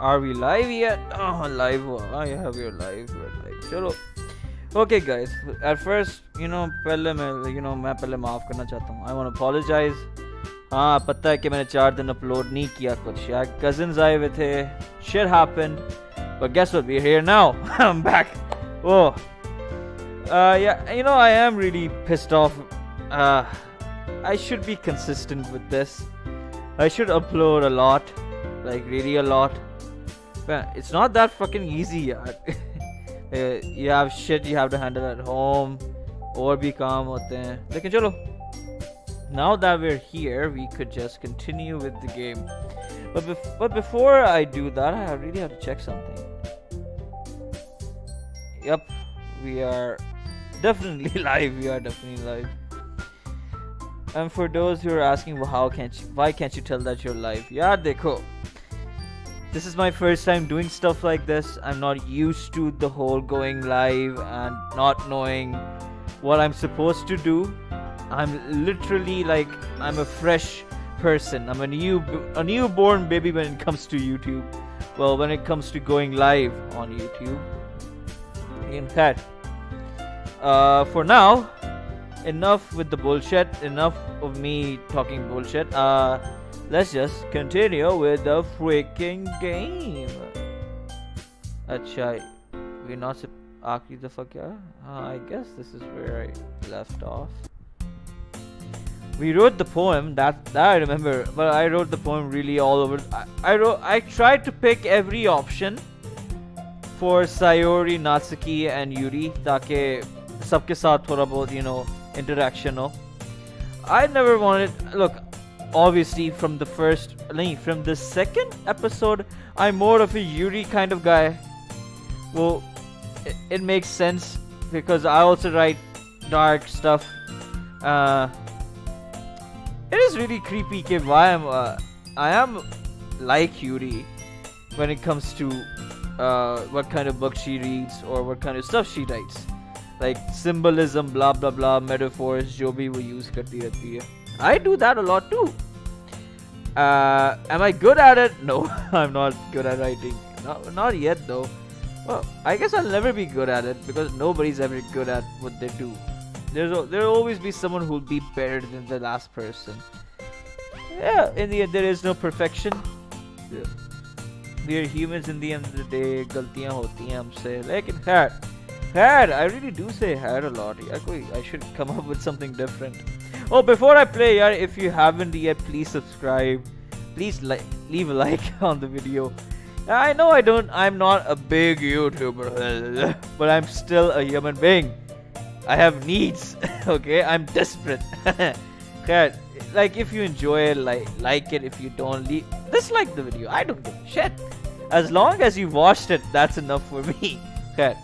Are we live yet? Oh, live. I have your live. We're live. Chalo. Okay, guys. At first, पहले मैं पहले माफ करना चाहता हूँ. I want to apologize. हाँ, पता है कि मैंने 4 दिन upload नहीं किया कुछ. यार, cousins आए हुए थे. Shit happened. But guess what? We're here now. I'm back. Oh. Yeah, I am really pissed off. I should be consistent with this. I should upload a lot. Like, really a lot. But it's not that fucking easy, yaar. You have shit you have to handle at home. Or be calm hote hain. Lekin chalo. Now that we're here, we could just continue with the game. But before I do that, I really have to check something. Yep, we are definitely live. We are definitely live. And for those who are asking, well, why can't you tell that you're live? Yeah, dekho. This is my first time doing stuff like this. I'm not used to the whole going live and not knowing what I'm supposed to do. I'm literally like, I'm a fresh person. I'm a newborn baby when it comes to YouTube. Well, when it comes to going live on YouTube. In fact, for now, enough with the bullshit. Enough of me talking bullshit. Let's just continue with the freaking game. Acha, we're not आखिरी दफा क्या? I guess this is where I left off. We wrote the poem that I remember, but I wrote the poem really all over. I tried to pick every option for Sayori, Natsuki, and Yuri, ताकि सबके साथ थोड़ा बहुत interaction हो. I never wanted. Look, obviously from the second episode, I'm more of a Yuri kind of guy. Well, it makes sense because I also write dark stuff. It is really creepy कि I am like Yuri when it comes to what kind of book she reads or what kind of stuff she writes. Like symbolism, blah blah blah, metaphors, जो भी वो use करती रहती है. I do that a lot too. Am I good at it? No, I'm not good at writing. Not yet though. Well, I guess I'll never be good at it because nobody's ever good at what they do. There'll always be someone who'll be better than the last person. Yeah, in the end there is no perfection. Yeah. We are humans in the end of the day. गलतियां होती हैं हमसे. लेकिन I really do say a lot. I should come up with something different. Oh, before I play, if you haven't yet, please subscribe. Please leave a like on the video. I know I'm not a big YouTuber, but I'm still a human being. I have needs. Okay, I'm desperate. Like if you enjoy it, like it. If you don't, dislike the video. I don't give a shit. As long as you watched it, that's enough for me. Okay.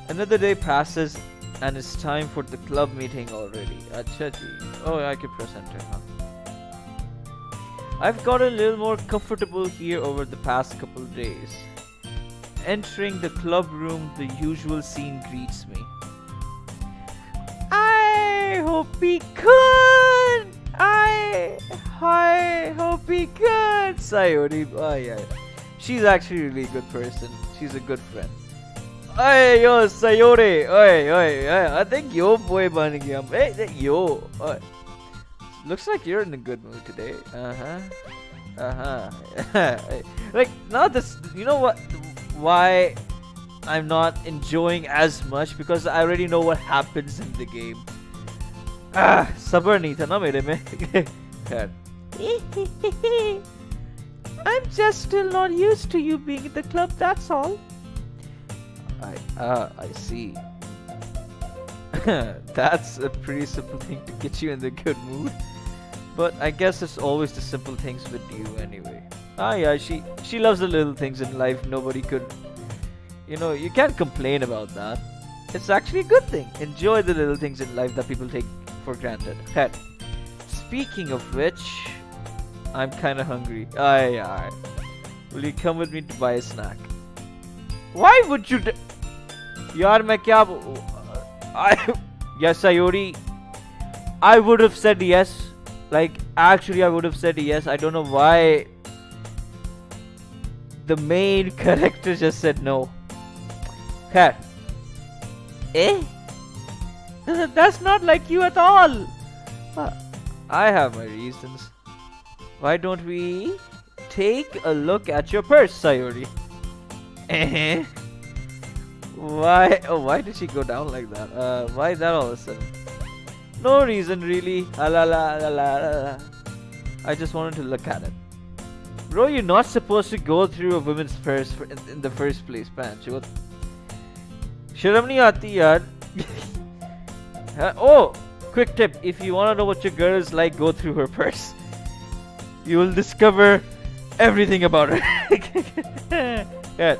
Another day passes and it's time for the club meeting already. Acha ji. Oh, I can press enter, huh? I've got a little more comfortable here over the past couple days. Entering the club room, the usual scene greets me. I hope he could. I hope he could. Sayori. Oh, yeah. She's actually a really good person. She's a good friend. Hey yo, Sayori. Oi. I think yo boy ban gaya. Hey, yo. Looks like you're in a good mood today. Like, not this. You know what? Why I'm not enjoying as much? Because I already know what happens in the game. Sabr nahi tha na mere mein. I'm just still not used to you being in the club. That's all. I see. That's a pretty simple thing to get you in the good mood. But I guess it's always the simple things with you anyway. Yeah, she loves the little things in life. Nobody could, you can't complain about that. It's actually a good thing. Enjoy the little things in life that people take for granted. Speaking of which, I'm kinda hungry. Yeah. Will you come with me to buy a snack? Why would you Yaar, main kya... Yes, Sayori. I would have said yes. Like, actually, I would have said yes. I don't know why The main character just said no. Cat. Eh? That's not like you at all. I have my reasons. Why don't we take a look at your purse, Sayori? Eh? Why? Oh, why did she go down like that? Why is that all of a sudden? No reason really. La la la la la. I just wanted to look at it. Bro, you're not supposed to go through a woman's purse in the first place, man. Sharam nahi aati yaar. Oh, quick tip. If you want to know what your girl is like, go through her purse. You will discover everything about her. Yeah.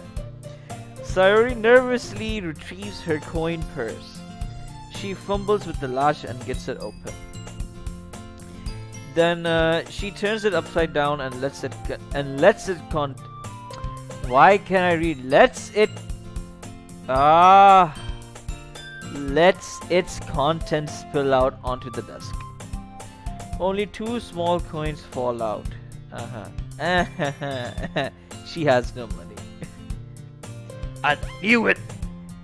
Sayori nervously retrieves her coin purse. She fumbles with the latch and gets it open. Then she turns it upside down and lets it Why can't I read? Lets its contents spill out onto the desk. Only 2 small coins fall out. She has no money. I knew it!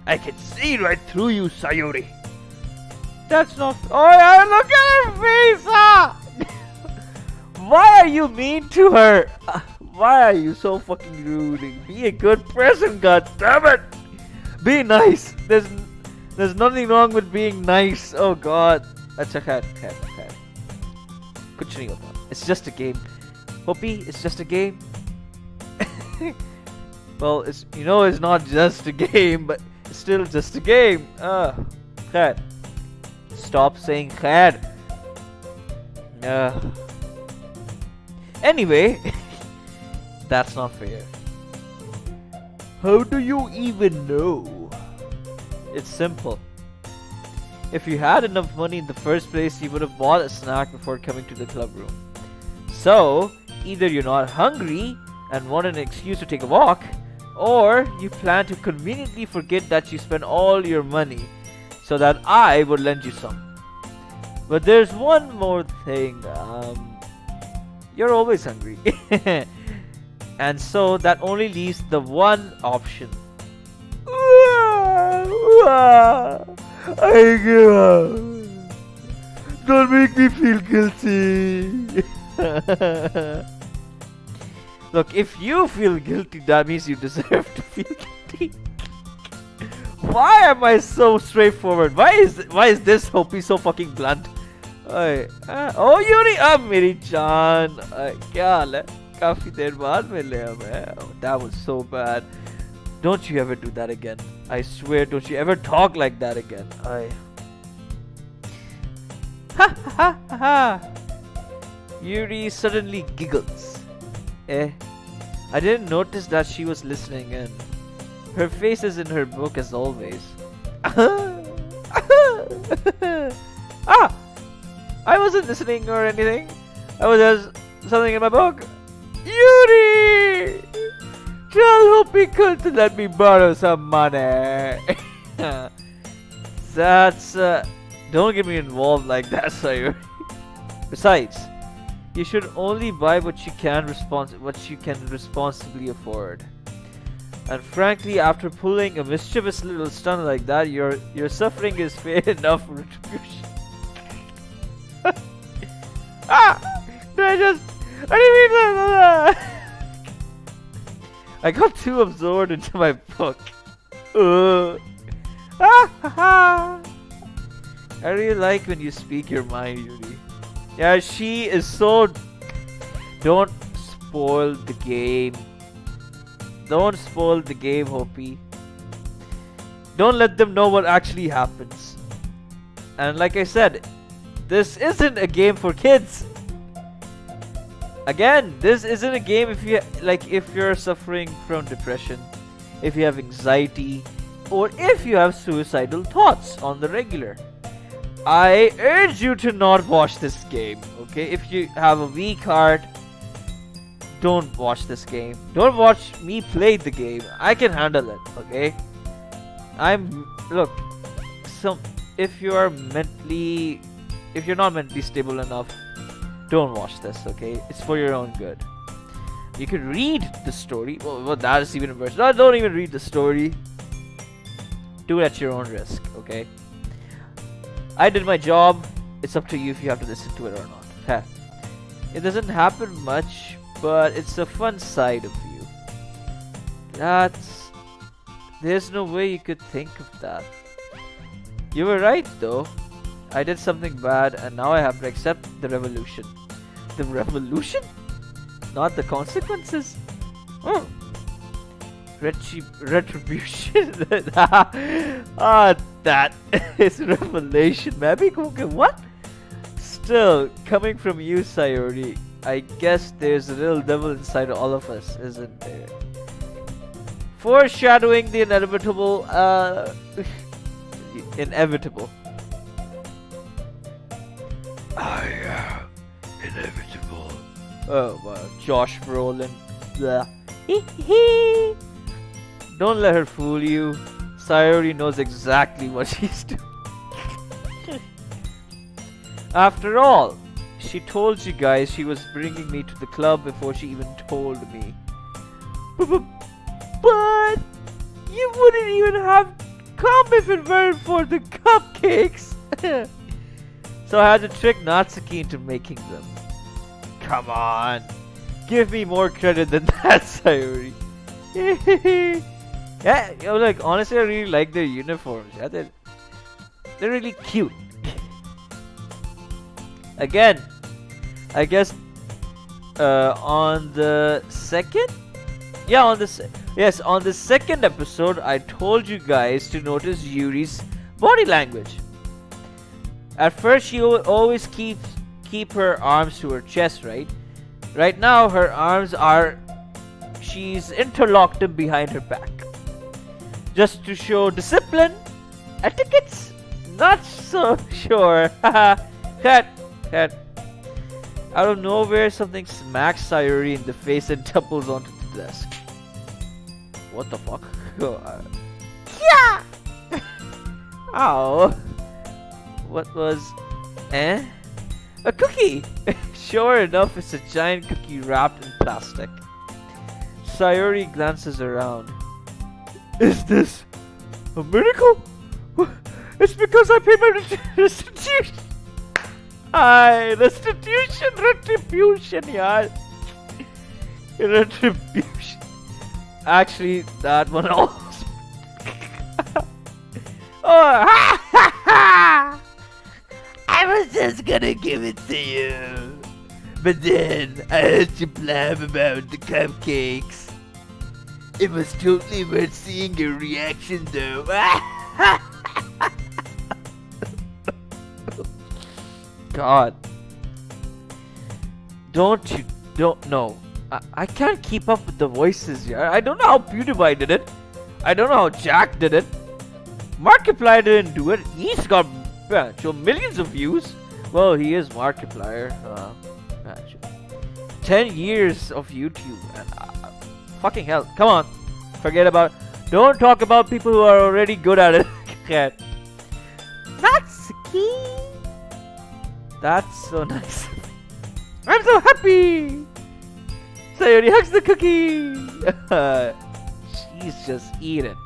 I can see right through you, Sayori! That's not... Oh yeah, look at her face! Why are you mean to her? Why are you so fucking rude? Be a good person, goddammit! Be nice! There's nothing wrong with being nice. Oh god. Acha khair. Kuch nahi hota. It's just a game. Hopi, it's just a game. Well, it's it's not just a game, but it's still just a game. Khair. Stop saying khair. Anyway, that's not fair. How do you even know? It's simple. If you had enough money in the first place, you would have bought a snack before coming to the club room. So, either you're not hungry and want an excuse to take a walk, or you plan to conveniently forget that you spent all your money so that I would lend you some. But there's one more thing. You're always hungry. And so that only leaves the one option. I give up. Don't make me feel guilty. Look, if you feel guilty, that means you deserve to feel guilty. Why am I so straightforward? Why is this Hopi so fucking blunt? Oh Yuri, मेरी जान, क्या हाल है? काफी देर बाद मिले हमें. That was so bad. Don't you ever do that again. I swear, don't you ever talk like that again. Ha ha ha ha. Yuri suddenly giggles. I didn't notice that she was listening in. Her face is in her book as always. I wasn't listening or anything. I was just something in my book. Yuri! Tell Hopikul to let me borrow some money. That's... don't get me involved like that, Sayori. Besides, you should only buy what you can responsibly afford. And frankly, after pulling a mischievous little stunt like that, your suffering is fair enough retribution. I didn't mean that. I got too absorbed into my book. I really like when you speak your mind, Yuri. Yeah, she is so... Don't spoil the game. Don't spoil the game, Hopi. Don't let them know what actually happens. And like I said, this isn't a game for kids. Again, this isn't a game if you're suffering from depression, if you have anxiety, or if you have suicidal thoughts on the regular. I urge you to not watch this game, okay? If you have a weak heart, don't watch this game. Don't watch me play the game. I can handle it, okay? Look, if you're not mentally stable enough, don't watch this, okay? It's for your own good. You can read the story. Well, that is even worse. No, don't even read the story. Do it at your own risk, okay? I did my job. It's up to you if you have to listen to it or not. Huh. It doesn't happen much, but it's a fun side of you. There's no way you could think of that. You were right, though. I did something bad, and now I have to accept the revolution. The revolution? Not the consequences? Oh. Retribution? That is revelation, maybe? Okay, what? Still, coming from you, Sayori, I guess there's a little devil inside all of us, isn't there? Foreshadowing the inevitable, inevitable. I am inevitable. Oh, wow. Josh Brolin. Blah. Don't let her fool you. Sayori knows exactly what she's doing. After all, she told you guys she was bringing me to the club before she even told me. But you wouldn't even have come if it weren't for the cupcakes. So I had to trick Natsuki into making them. Come on. Give me more credit than that, Sayori. Yeah, you know, like, honestly, I really like their uniforms. Yeah, they're really cute. Again, I guess on the second? Yeah, on the second episode, I told you guys to notice Yuri's body language. At first, she always keep her arms to her chest, right? Right now, her arms she's interlocked them behind her back. Just to show discipline, etiquettes, not so sure. Cut. Out of nowhere, something smacks Sayori in the face and tumbles onto the desk. What the fuck? Yeah! Ow. What was... A cookie! Sure enough, it's a giant cookie wrapped in plastic. Sayori glances around. Is this a miracle? It's because I paid my restitution. Retribution, yaar. Retribution. Actually, that one also. Oh, I was just gonna give it to you, but then I heard you blab about the cupcakes. It was totally worth seeing your reaction, though. God. Don't know. I can't keep up with the voices here. I don't know how PewDiePie did it. I don't know how Jack did it. Markiplier didn't do it. He's got millions of views. Well, he is Markiplier. 10 years of YouTube. Fucking hell. Come on. Forget about it. Don't talk about people who are already good at it. Natsuki. That's so nice. I'm so happy. Sayori hugs the cookie. She's just eating.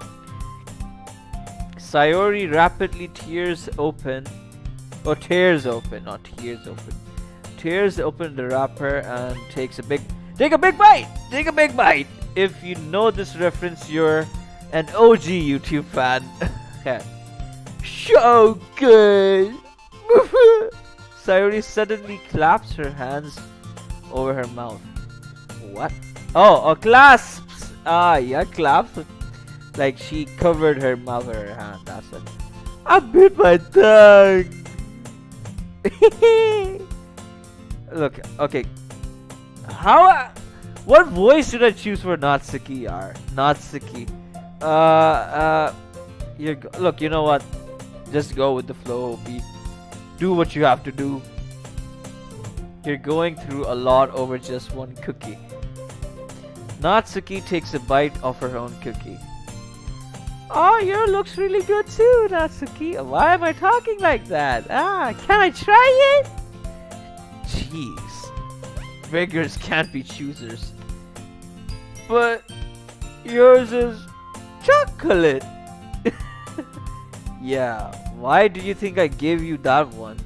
Sayori rapidly tears open the wrapper and take a big bite. If you know this reference, you're an OG YouTube fan. So good. Sayori suddenly claps her hands over her mouth. What? Oh, clasps. Yeah, claps. Like she covered her mouth with her hand. That's it. I bit my tongue. Look, okay. What voice should I choose for Natsuki? Natsuki. Look, you know what? Just go with the flow, beat. Do what you have to do. You're going through a lot over just one cookie. Natsuki takes a bite of her own cookie. Oh, yours looks really good too, Natsuki. Why am I talking like that? Can I try it? Jeez. Beggars can't be choosers. But yours is chocolate. Yeah, why do you think I gave you that one?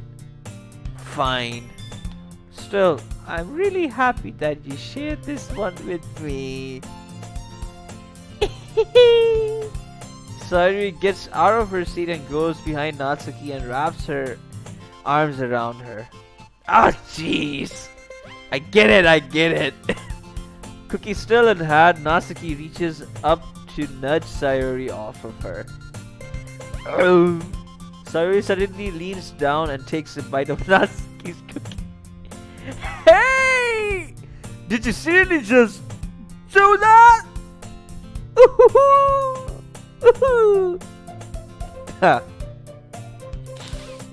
Fine. Still, I'm really happy that you shared this one with me. Sayori gets out of her seat and goes behind Natsuki and wraps her arms around her. Ah, jeez! I get it! Cookie still in hand, Natsuki reaches up to nudge Sayori off of her. Sayori suddenly leans down and takes a bite of Natsuki's cookie. Hey! Did you seriously just do that?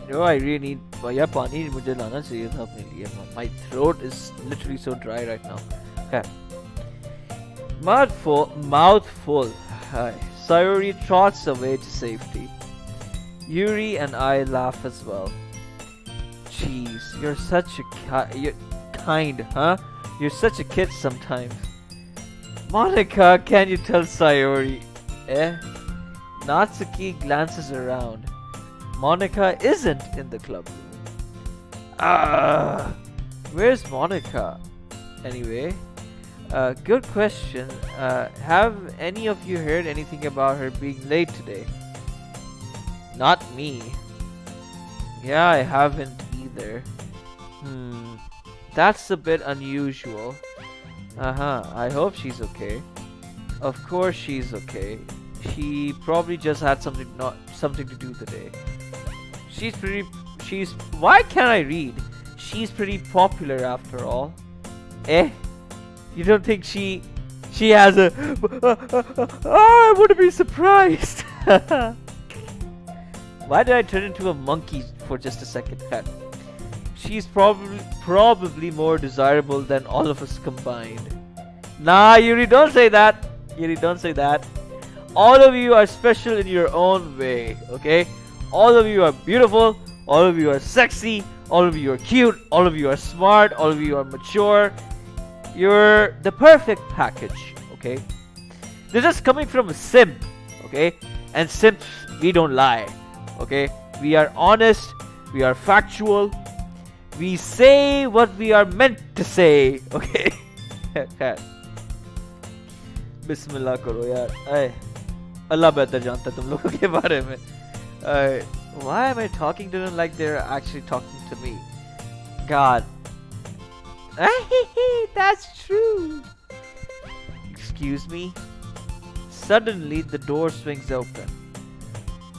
No, I really need. Yeah, पानी मुझे लाना चाहिए था अपने लिए. My throat is literally so dry right now. Okay. Mouthful. Hi. Sayori trots away to safety. Yuri and I laugh as well. Jeez, you're such a you're kind, huh? You're such a kid sometimes. Monica, can you tell Sayori? Natsuki glances around. Monica isn't in the club room. Where's Monica? Anyway, good question. Have any of you heard anything about her being late today? Not me. Yeah, I haven't either. That's a bit unusual. I hope she's okay. Of course she's okay. She probably just had something to do today. Why can't I read? She's pretty popular after all. You don't think she has a I wouldn't be surprised. Why did I turn into a monkey for just a second? She's probably more desirable than all of us combined. Nah, Yuri, don't say that. All of you are special in your own way, okay? All of you are beautiful. All of you are sexy. All of you are cute. All of you are smart. All of you are mature. You're the perfect package, okay? This is coming from a simp, okay? And simps, we don't lie, okay? We are honest. We are factual. We say what we are meant to say, okay? Bismillah karo yaar. Allah behtar janta hai tum logon ke bare mein. Why am I talking to them like they're actually talking to me? God. That's true. Excuse me? Suddenly the door swings open.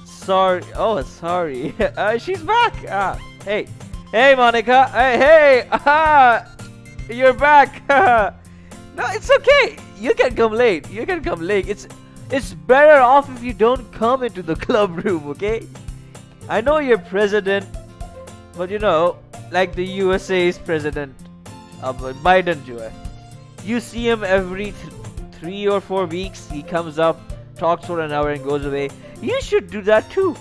Sorry. Oh, sorry. She's back. Hey, Monica. Hey. You're back. No, it's okay. You can come late. It's better off if you don't come into the club room, okay? I know you're president, but you know, like the USA's president, Biden jo hai. You see him every 3 or 4 weeks. He comes up, talks for an hour and goes away. You should do that too.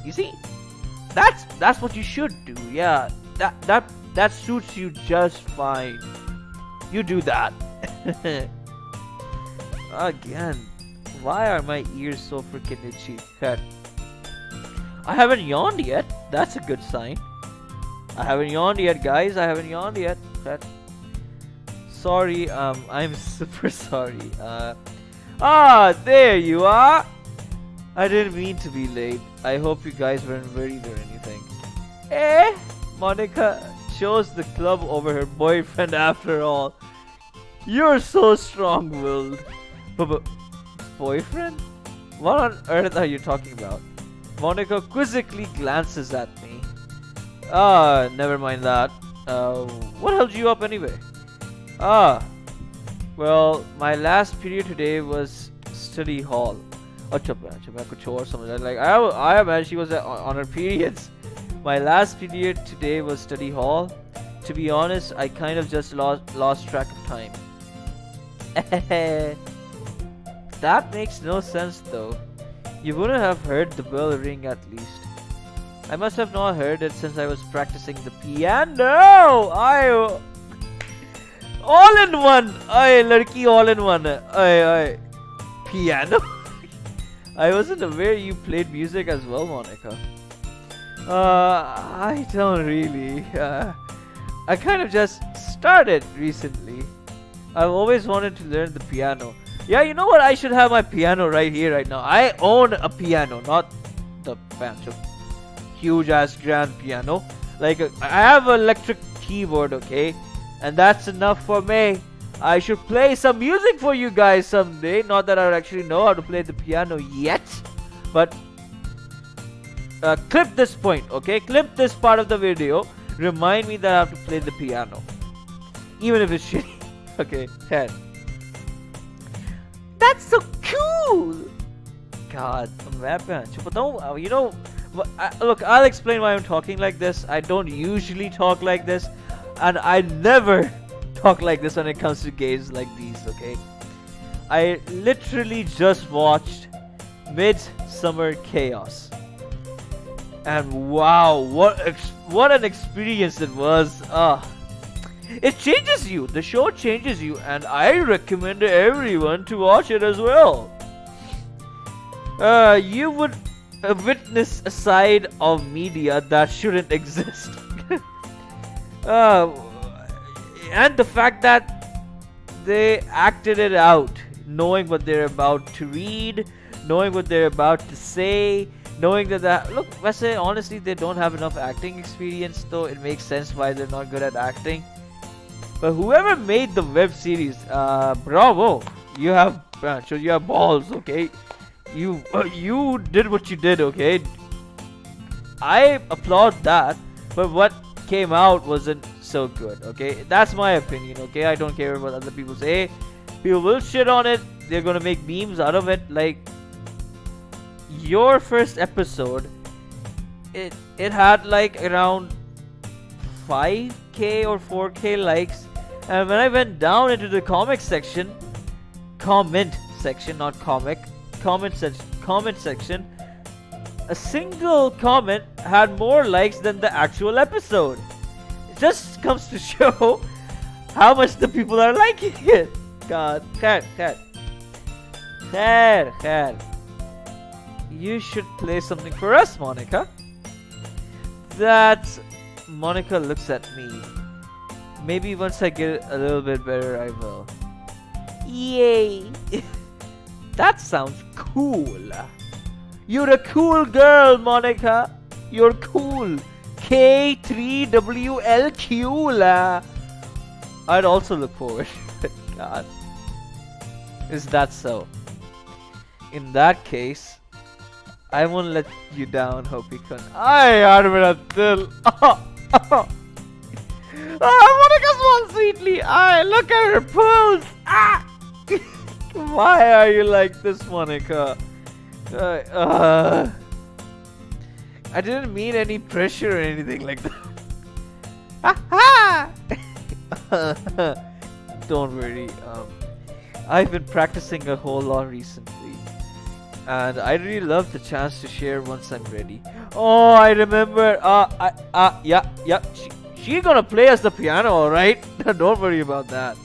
You see? That's what you should do. Yeah, that suits you just fine. You do that. Again, why are my ears so freaking itchy? I haven't yawned yet. That's a good sign. I haven't yawned yet, guys. Sorry, I'm super sorry. There you are. I didn't mean to be late. I hope you guys weren't worried or anything. Monica chose the club over her boyfriend after all. You're so strong-willed. Boyfriend? What on earth are you talking about? Monica quizzically glances at me. Never mind that. What held you up anyway? Well, my last period today was study hall. Like, I imagine she was on her periods. My last period today was study hall. To be honest, I kind of just lost track of time. That makes no sense though. You wouldn't have heard the bell ring at least. I must have not heard it since I was practicing the piano. All in one. Ay, ladki all in one. Ay. Piano? I wasn't aware you played music as well, Monica. I don't really. I kind of just started recently. I've always wanted to learn the piano. Yeah, you know what? I should have my piano right here, right now. I own a piano, not the fancy, huge ass grand piano. Like, I have an electric keyboard, okay? And that's enough for me. I should play some music for you guys someday. Not that I actually know how to play the piano yet. But, clip this point, okay? Clip this part of the video. Remind me that I have to play the piano. Even if it's shitty. Okay, 10. That's so cool! God, you know, look, I'll explain why I'm talking like this. I don't usually talk like this. And I never talk like this when it comes to games like these, okay? I literally just watched Midsummer Chaos. And wow, what an experience it was. It changes you. The show changes you, and I recommend everyone to watch it as well. You would witness a side of media that shouldn't exist. And the fact that they acted it out, knowing what they're about to read, knowing what they're about to say, knowing that look, I say honestly, they don't have enough acting experience, though it makes sense why they're not good at acting. But whoever made the web series, bravo! You have balls, okay? You did what you did, okay? I applaud that, but what came out wasn't so good, okay? That's my opinion, okay? I don't care what other people say. People will shit on it. They're gonna make memes out of it. Like, your first episode, it had like around 5k or 4k likes. And when I went down into the comment section, not comic, comment section, a single comment had more likes than the actual episode. It just comes to show how much the people are liking it. God, cat. You should play something for us, Monica. That Monica looks at me. Maybe once I get a little bit better, I will. Yay! That sounds cool. You're a cool girl, Monica. You're cool. K3WLQ. I'd also look forward to it. God. Is that so? In that case, I won't let you down, Hopikun. I yaar mera dil. Monica smiles sweetly. Look at her pulse. Why are you like this, Monica? I didn't mean any pressure or anything like that. Don't worry. I've been practicing a whole lot recently, and I really love the chance to share once I'm ready. Oh, I remember. Yeah. She's gonna play us the piano, alright? Don't worry about that.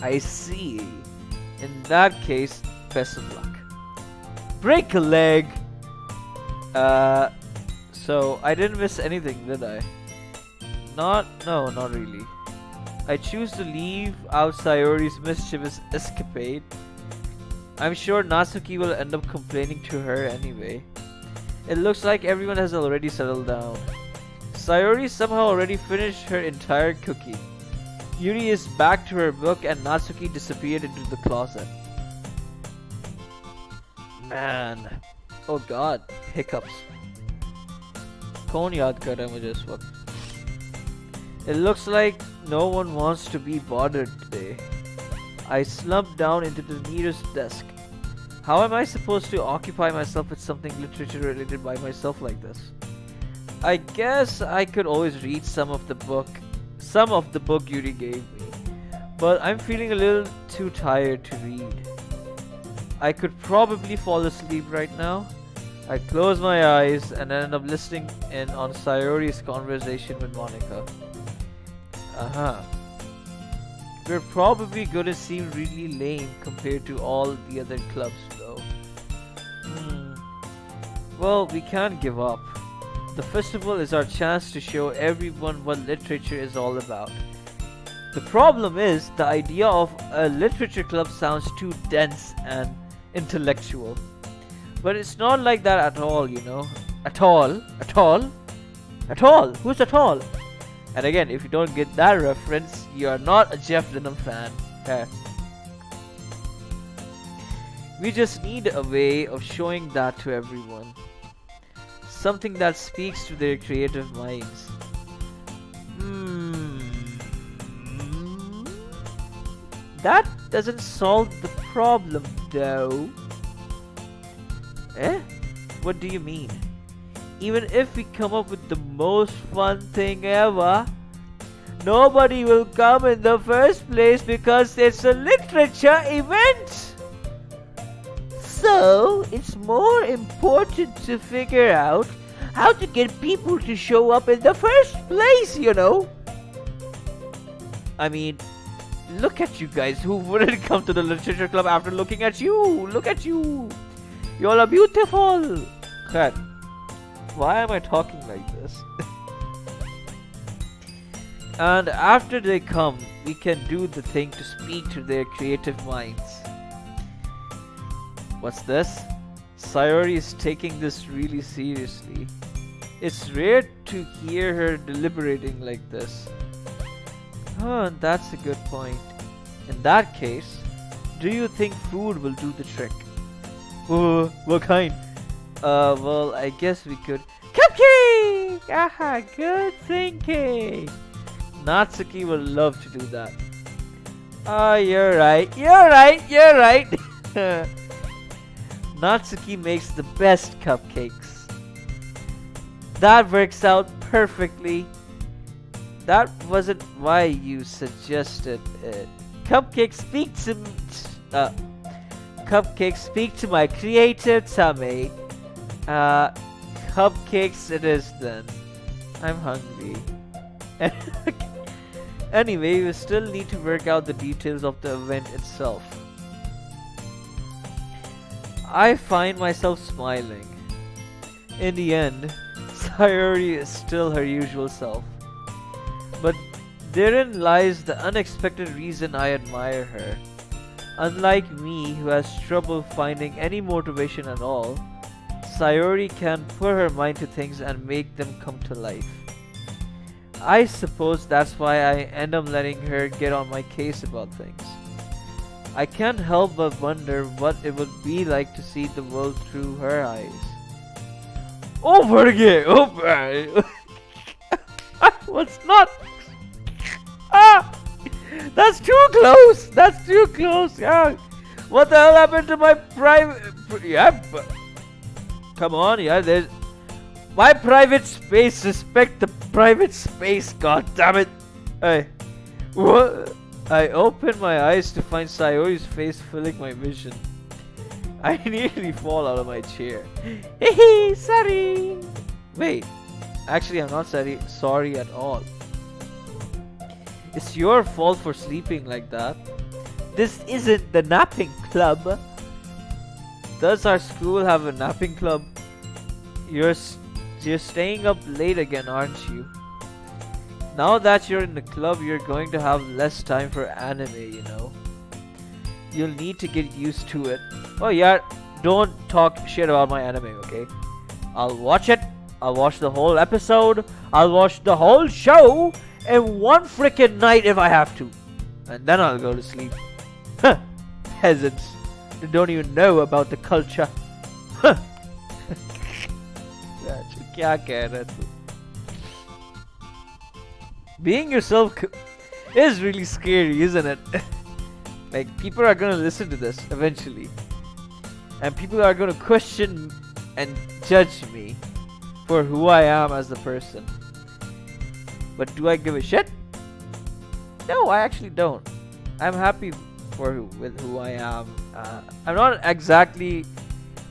I see. In that case, best of luck. Break a leg. So I didn't miss anything, did I? No, not really. I choose to leave out Sayori's mischievous escapade. I'm sure Natsuki will end up complaining to her anyway. It looks like everyone has already settled down. Sayori somehow already finished her entire cookie. Yuri is back to her book and Natsuki disappeared into the closet. Man. Oh god. Hiccups. कौन याद कर रहा है मुझे इस वक्त? It looks like no one wants to be bothered today. I slumped down into the nearest desk. How am I supposed to occupy myself with something literature related by myself like this? I guess I could always read some of the book Yuri gave me, but I'm feeling a little too tired to read. I could probably fall asleep right now. I close my eyes and end up listening in on Sayori's conversation with Monica. We're probably gonna seem really lame compared to all the other clubs though. Hmm. Well, we can't give up. The festival is our chance to show everyone what literature is all about. The problem is, the idea of a literature club sounds too dense and intellectual. But it's not like that at all, you know. At all? At all? At all? Who's at all? And again, if you don't get that reference, you are not a Jeff Dunham fan. We just need a way of showing that to everyone. Something that speaks to their creative minds. That doesn't solve the problem though. What do you mean? Even if we come up with the most fun thing ever, nobody will come in the first place because it's a literature event. So, it's more important to figure out how to get people to show up in the first place, you know. I mean, look at you guys. Who wouldn't come to the literature club after looking at you? Look at you. You all are beautiful. God, why am I talking like this? And after they come, we can do the thing to speak to their creative minds. What's this? Sayori is taking this really seriously. It's rare to hear her deliberating like this. Oh, that's a good point. In that case, do you think food will do the trick? What kind? Well, I guess we could... Cupcake! Aha, good thinking! Natsuki will love to do that. Ah, you're right. Natsuki makes the best cupcakes. That works out perfectly. That wasn't why you suggested it. Cupcakes speak to my creative tummy. Cupcakes it is then. I'm hungry. Anyway, we still need to work out the details of the event itself. I find myself smiling. In the end, Sayori is still her usual self. But therein lies the unexpected reason I admire her. Unlike me, who has trouble finding any motivation at all, Sayori can put her mind to things and make them come to life. I suppose that's why I end up letting her get on my case about things. I can't help but wonder what it would be like to see the world through her eyes. Oh, forget! Oh, what's not? Ah! That's too close! That's too close! Yeah. What the hell happened to my private... Yeah, come on, yeah, there's... My private space, respect the private space, god damn it! Hey, what? I opened my eyes to find Sayori's face filling my vision. I nearly fall out of my chair. Hehe, sorry! Wait, actually I'm not sorry at all. It's your fault for sleeping like that. This isn't the napping club. Does our school have a napping club? You're staying up late again, aren't you? Now that you're in the club, you're going to have less time for anime, you know. You'll need to get used to it. Oh yeah, don't talk shit about my anime, okay? I'll watch it. I'll watch the whole episode. I'll watch the whole show in one freaking night if I have to. And then I'll go to sleep. Huh. Peasants. They don't even know about the culture. Huh. क्या कह रहा तू? Being yourself is really scary, isn't it? Like, people are gonna listen to this eventually, and people are gonna question and judge me for who I am as a person. But do I give a shit? No, I actually don't. I'm happy with who I am. I'm not exactly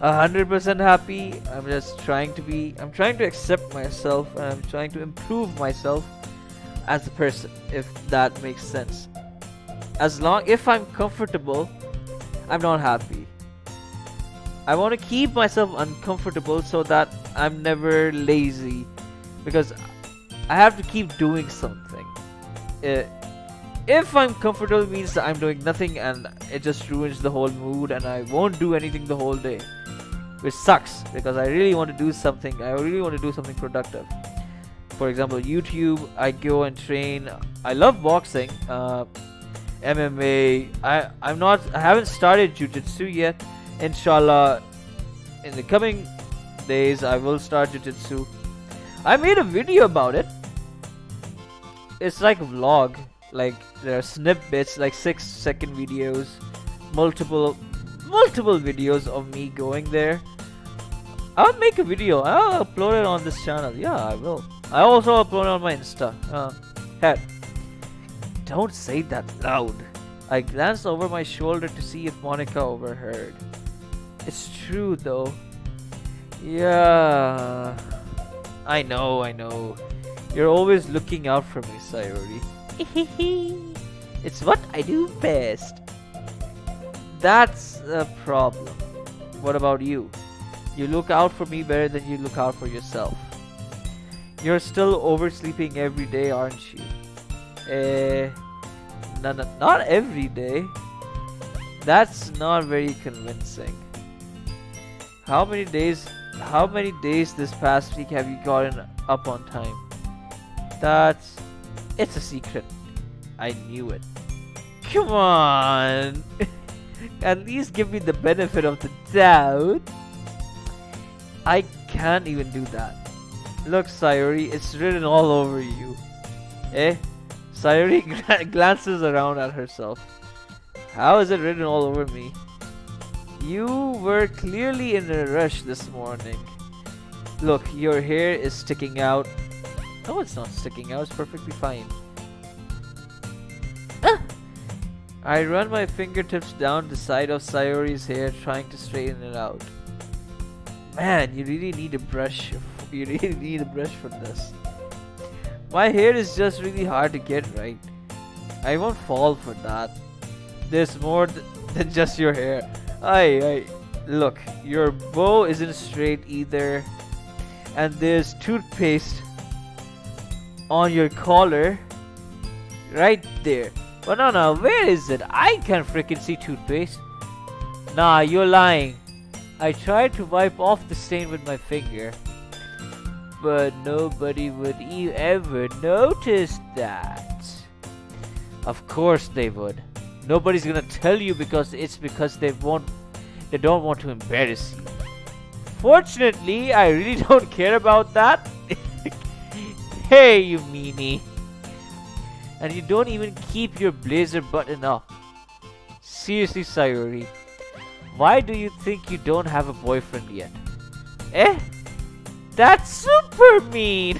100% happy. I'm just trying to be. I'm trying to accept myself, and I'm trying to improve myself as a person, if that makes sense. if I'm comfortable, I'm not happy. I want to keep myself uncomfortable so that I'm never lazy, because I have to keep doing something. If I'm comfortable, it means that I'm doing nothing and it just ruins the whole mood and I won't do anything the whole day, which sucks because I really want to do something. I really want to do something productive. For example, YouTube, I go and train. I love boxing, MMA. I haven't started jiu-jitsu yet. Inshallah, in the coming days, I will start jiu-jitsu. I made a video about it. It's like a vlog. Like there are snippets, like 6-second videos, multiple videos of me going there. I'll make a video. I'll upload it on this channel. Yeah, I will. I also upload it on my Insta. Head. Don't say that loud. I glanced over my shoulder to see if Monica overheard. It's true though. Yeah. I know. You're always looking out for me, Sayori. It's what I do best. That's a problem. What about you? You look out for me better than you look out for yourself. You're still oversleeping every day, aren't you? Not every day. That's not very convincing. How many days this past week have you gotten up on time? It's a secret. I knew it. Come on. At least give me the benefit of the doubt. I can't even do that. Look, Sayori, it's written all over you. Sayori glances around at herself. How is it written all over me? You were clearly in a rush this morning. Look, your hair is sticking out. No, it's not sticking out. It's perfectly fine. I run my fingertips down the side of Sayori's hair, trying to straighten it out. Man, you really need a brush. You really need a brush for this. My hair is just really hard to get right. I won't fall for that. There's more than just your hair. Look, your bow isn't straight either. And there's toothpaste on your collar. Right there. But no, where is it? I can't freaking see toothpaste. Nah, you're lying. I tried to wipe off the stain with my finger, but nobody would ever notice that. Of course they would. Nobody's gonna tell you because they don't want to embarrass you. Fortunately, I really don't care about that. Hey, you meanie. And you don't even keep your blazer buttoned up. Seriously, Sayori, why do you think you don't have a boyfriend yet? That's super mean.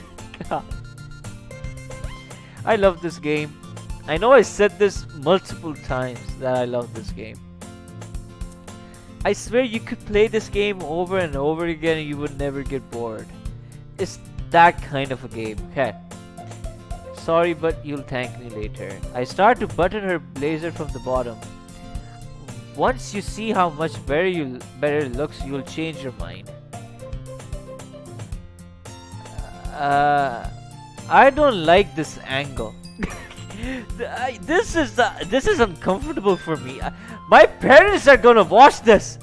I love this game. I know I said this multiple times that I love this game. I swear you could play this game over and over again and you would never get bored. It's that kind of a game. Okay. Sorry, but you'll thank me later. I start to button her blazer from the bottom. Once you see how much better it looks, you'll change your mind. I don't like this angle. This is uncomfortable for me. My parents are gonna watch this.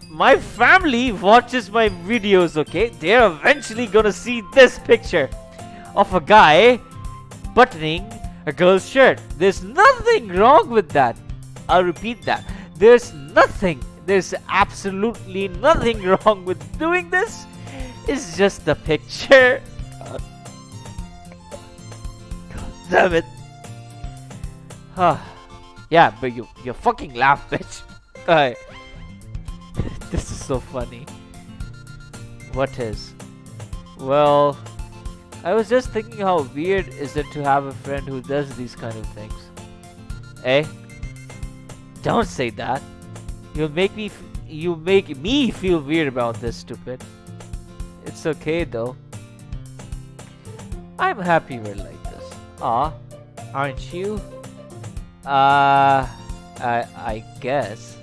My family watches my videos, okay? They're eventually gonna see this picture of a guy buttoning a girl's shirt. There's nothing wrong with that. I'll repeat that. There's absolutely nothing wrong with doing this. It's just a picture. God damn it. Yeah, but you fucking laugh, bitch. Alright. This is so funny. What is? Well, I was just thinking how weird is it to have a friend who does these kind of things. Don't say that. You make me feel weird about this, stupid. It's okay though. I'm happy we're like this. Aren't you? I guess.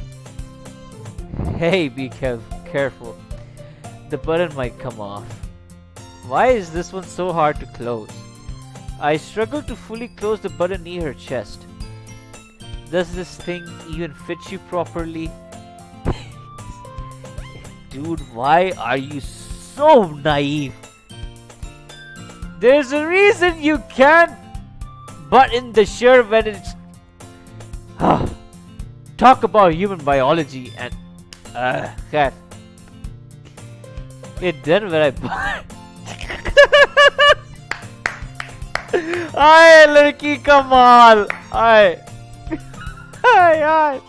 Hey, be careful. The button might come off. Why is this one so hard to close? I struggle to fully close the button near her chest. Does this thing even fit you properly? Dude, why are you so naive? There's a reason you can't button the shirt when it's... Talk about human biology and... God. It done when I bought... Aye, Lurky, come on! Aye. Aye.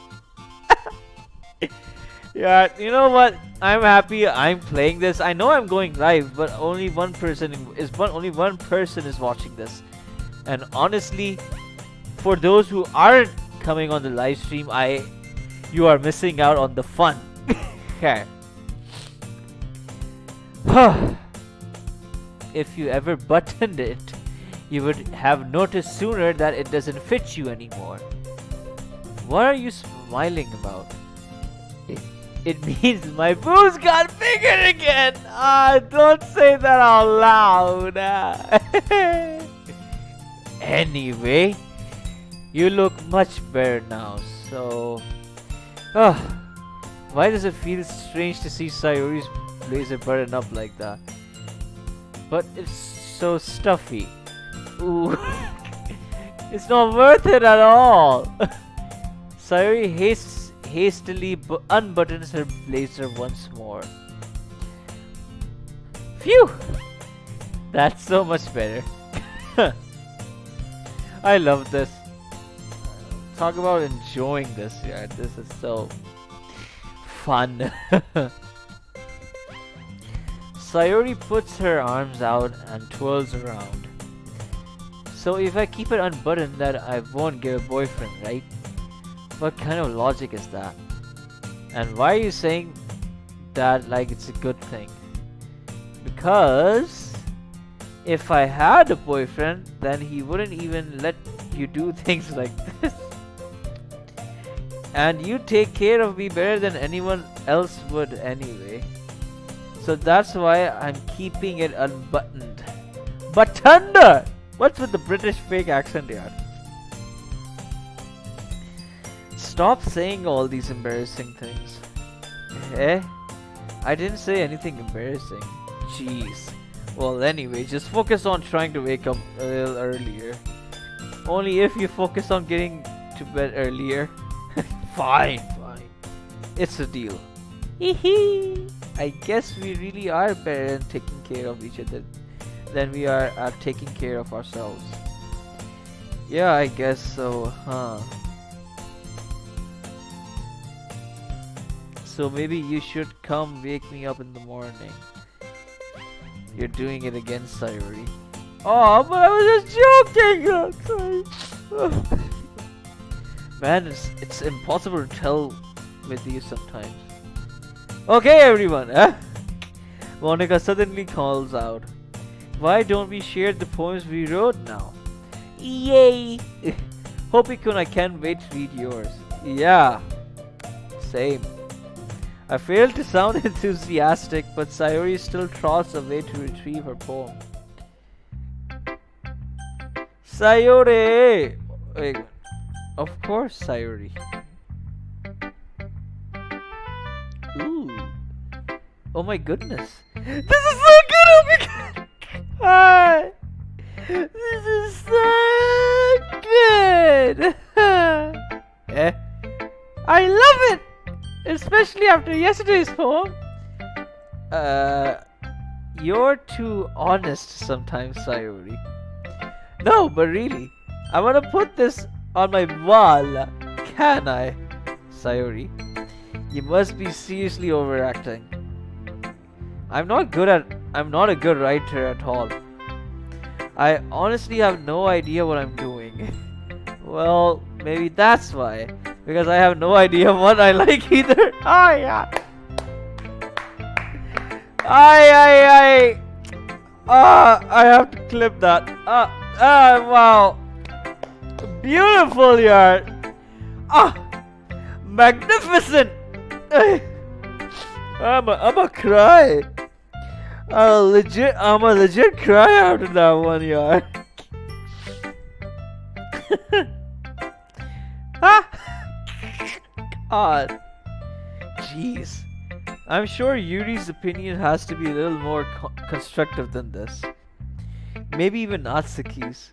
Yeah, you know what? I'm happy I'm playing this. I know I'm going live, but only one person is watching this. And honestly, for those who aren't coming on the live stream, you are missing out on the fun. Okay. If you ever buttoned it, you would have noticed sooner that it doesn't fit you anymore. What are you smiling about? It means my boobs got bigger again! Don't say that out loud! Anyway, you look much better now, so... why does it feel strange to see Sayori's blazer button up like that? But it's so stuffy. Ooh. It's not worth it at all! Sayori hastily unbuttons her blazer once more. Phew! That's so much better. I love this. Talk about enjoying this, yeah. This is so fun. Sayori puts her arms out and twirls around. So if I keep it unbuttoned, that I won't get a boyfriend, right? What kind of logic is that? And why are you saying that like it's a good thing? Because if I had a boyfriend, then he wouldn't even let you do things like this. And you take care of me better than anyone else would anyway. So that's why I'm keeping it unbuttoned. Buttoned! What's with the British fake accent here? Stop saying all these embarrassing things. Eh? I didn't say anything embarrassing. Jeez. Well, anyway, just focus on trying to wake up a little earlier. Only if you focus on getting to bed earlier. Fine. It's a deal. Hehe. I guess we really are better at taking care of each other than we are at taking care of ourselves. Yeah, I guess so, huh? So maybe you should come wake me up in the morning. You're doing it again, Sayori. Oh, but I was just joking! Man, it's impossible to tell with you sometimes. Okay, everyone, Monica suddenly calls out. Why don't we share the poems we wrote now? Yay! Hopikun, I can't wait to read yours. Yeah, same. I failed to sound enthusiastic, but Sayori still trots away to retrieve her poem. Sayori! Wait, of course, Sayori. Ooh. Oh my goodness. This is so good, Hopikun! Hi! This is so good! Eh? I love it! Especially after yesterday's poem. You're too honest sometimes, Sayori. No, but really, I want to put this on my wall. Can I? Sayori, you must be seriously overacting. I'm not a good writer at all. I honestly have no idea what I'm doing. Well, maybe that's why. Because I have no idea what I like either. I have to clip that. Wow. Beautiful, yaar. Ah, magnificent. I'm a cry. I'm a legit cry out of that one, yaar. Ah, God. Jeez. I'm sure Yuri's opinion has to be a little more constructive than this. Maybe even Natsuki's.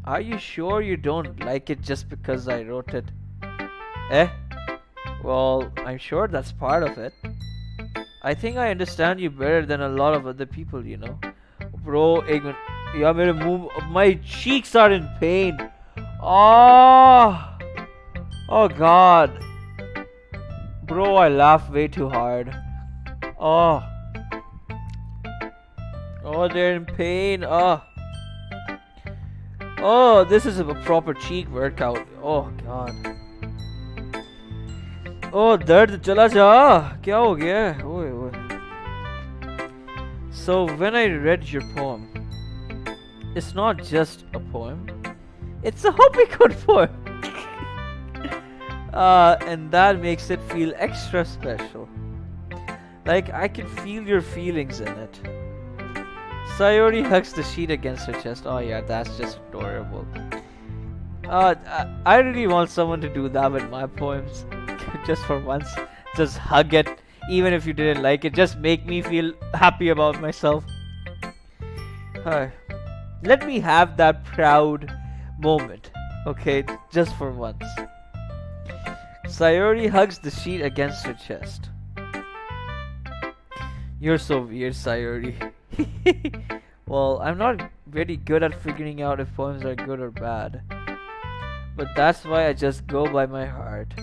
Are you sure you don't like it just because I wrote it? Eh? Well, I'm sure that's part of it. I think I understand you better than a lot of other people, you know. Bro, my cheeks are in pain. Oh, oh God. Bro, I laughed way too hard. Oh. Oh, they're in pain. Oh. Oh, this is a proper cheek workout. Oh God. Oh, दर्द चला जा. क्या हो गया? ओए ओए. So when I read your poem, it's not just a poem. It's a Hopicon poem. And that makes it feel extra special. Like I can feel your feelings in it. Sayori hugs the sheet against her chest. Oh yeah, that's just adorable. I really want someone to do that with my poems. Just for once. Just hug it. Even if you didn't like it. Just make me feel happy about myself. Let me have that proud moment. Okay, just for once. Sayori hugs the sheet against her chest. You're so weird, Sayori. Well, I'm not very good at figuring out if poems are good or bad. But that's why I just go by my heart.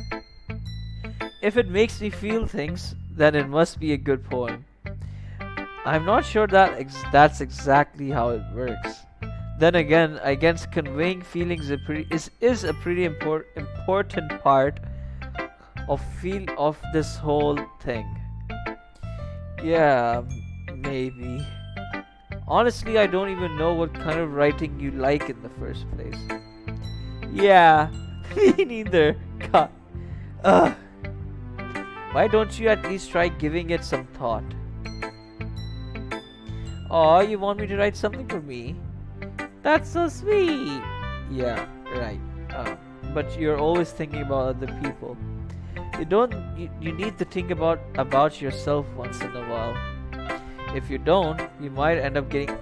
If it makes me feel things, then it must be a good poem. I'm not sure that that's exactly how it works. Then again, I guess conveying feelings is a pretty important part of this whole thing. Yeah, maybe. Honestly, I don't even know what kind of writing you like in the first place. Yeah, me neither. God. Why don't you at least try giving it some thought? Oh, you want me to write something for me? That's so sweet. Yeah, right. But you're always thinking about other people. You need to think about yourself once in a while. If you don't, you might end up getting...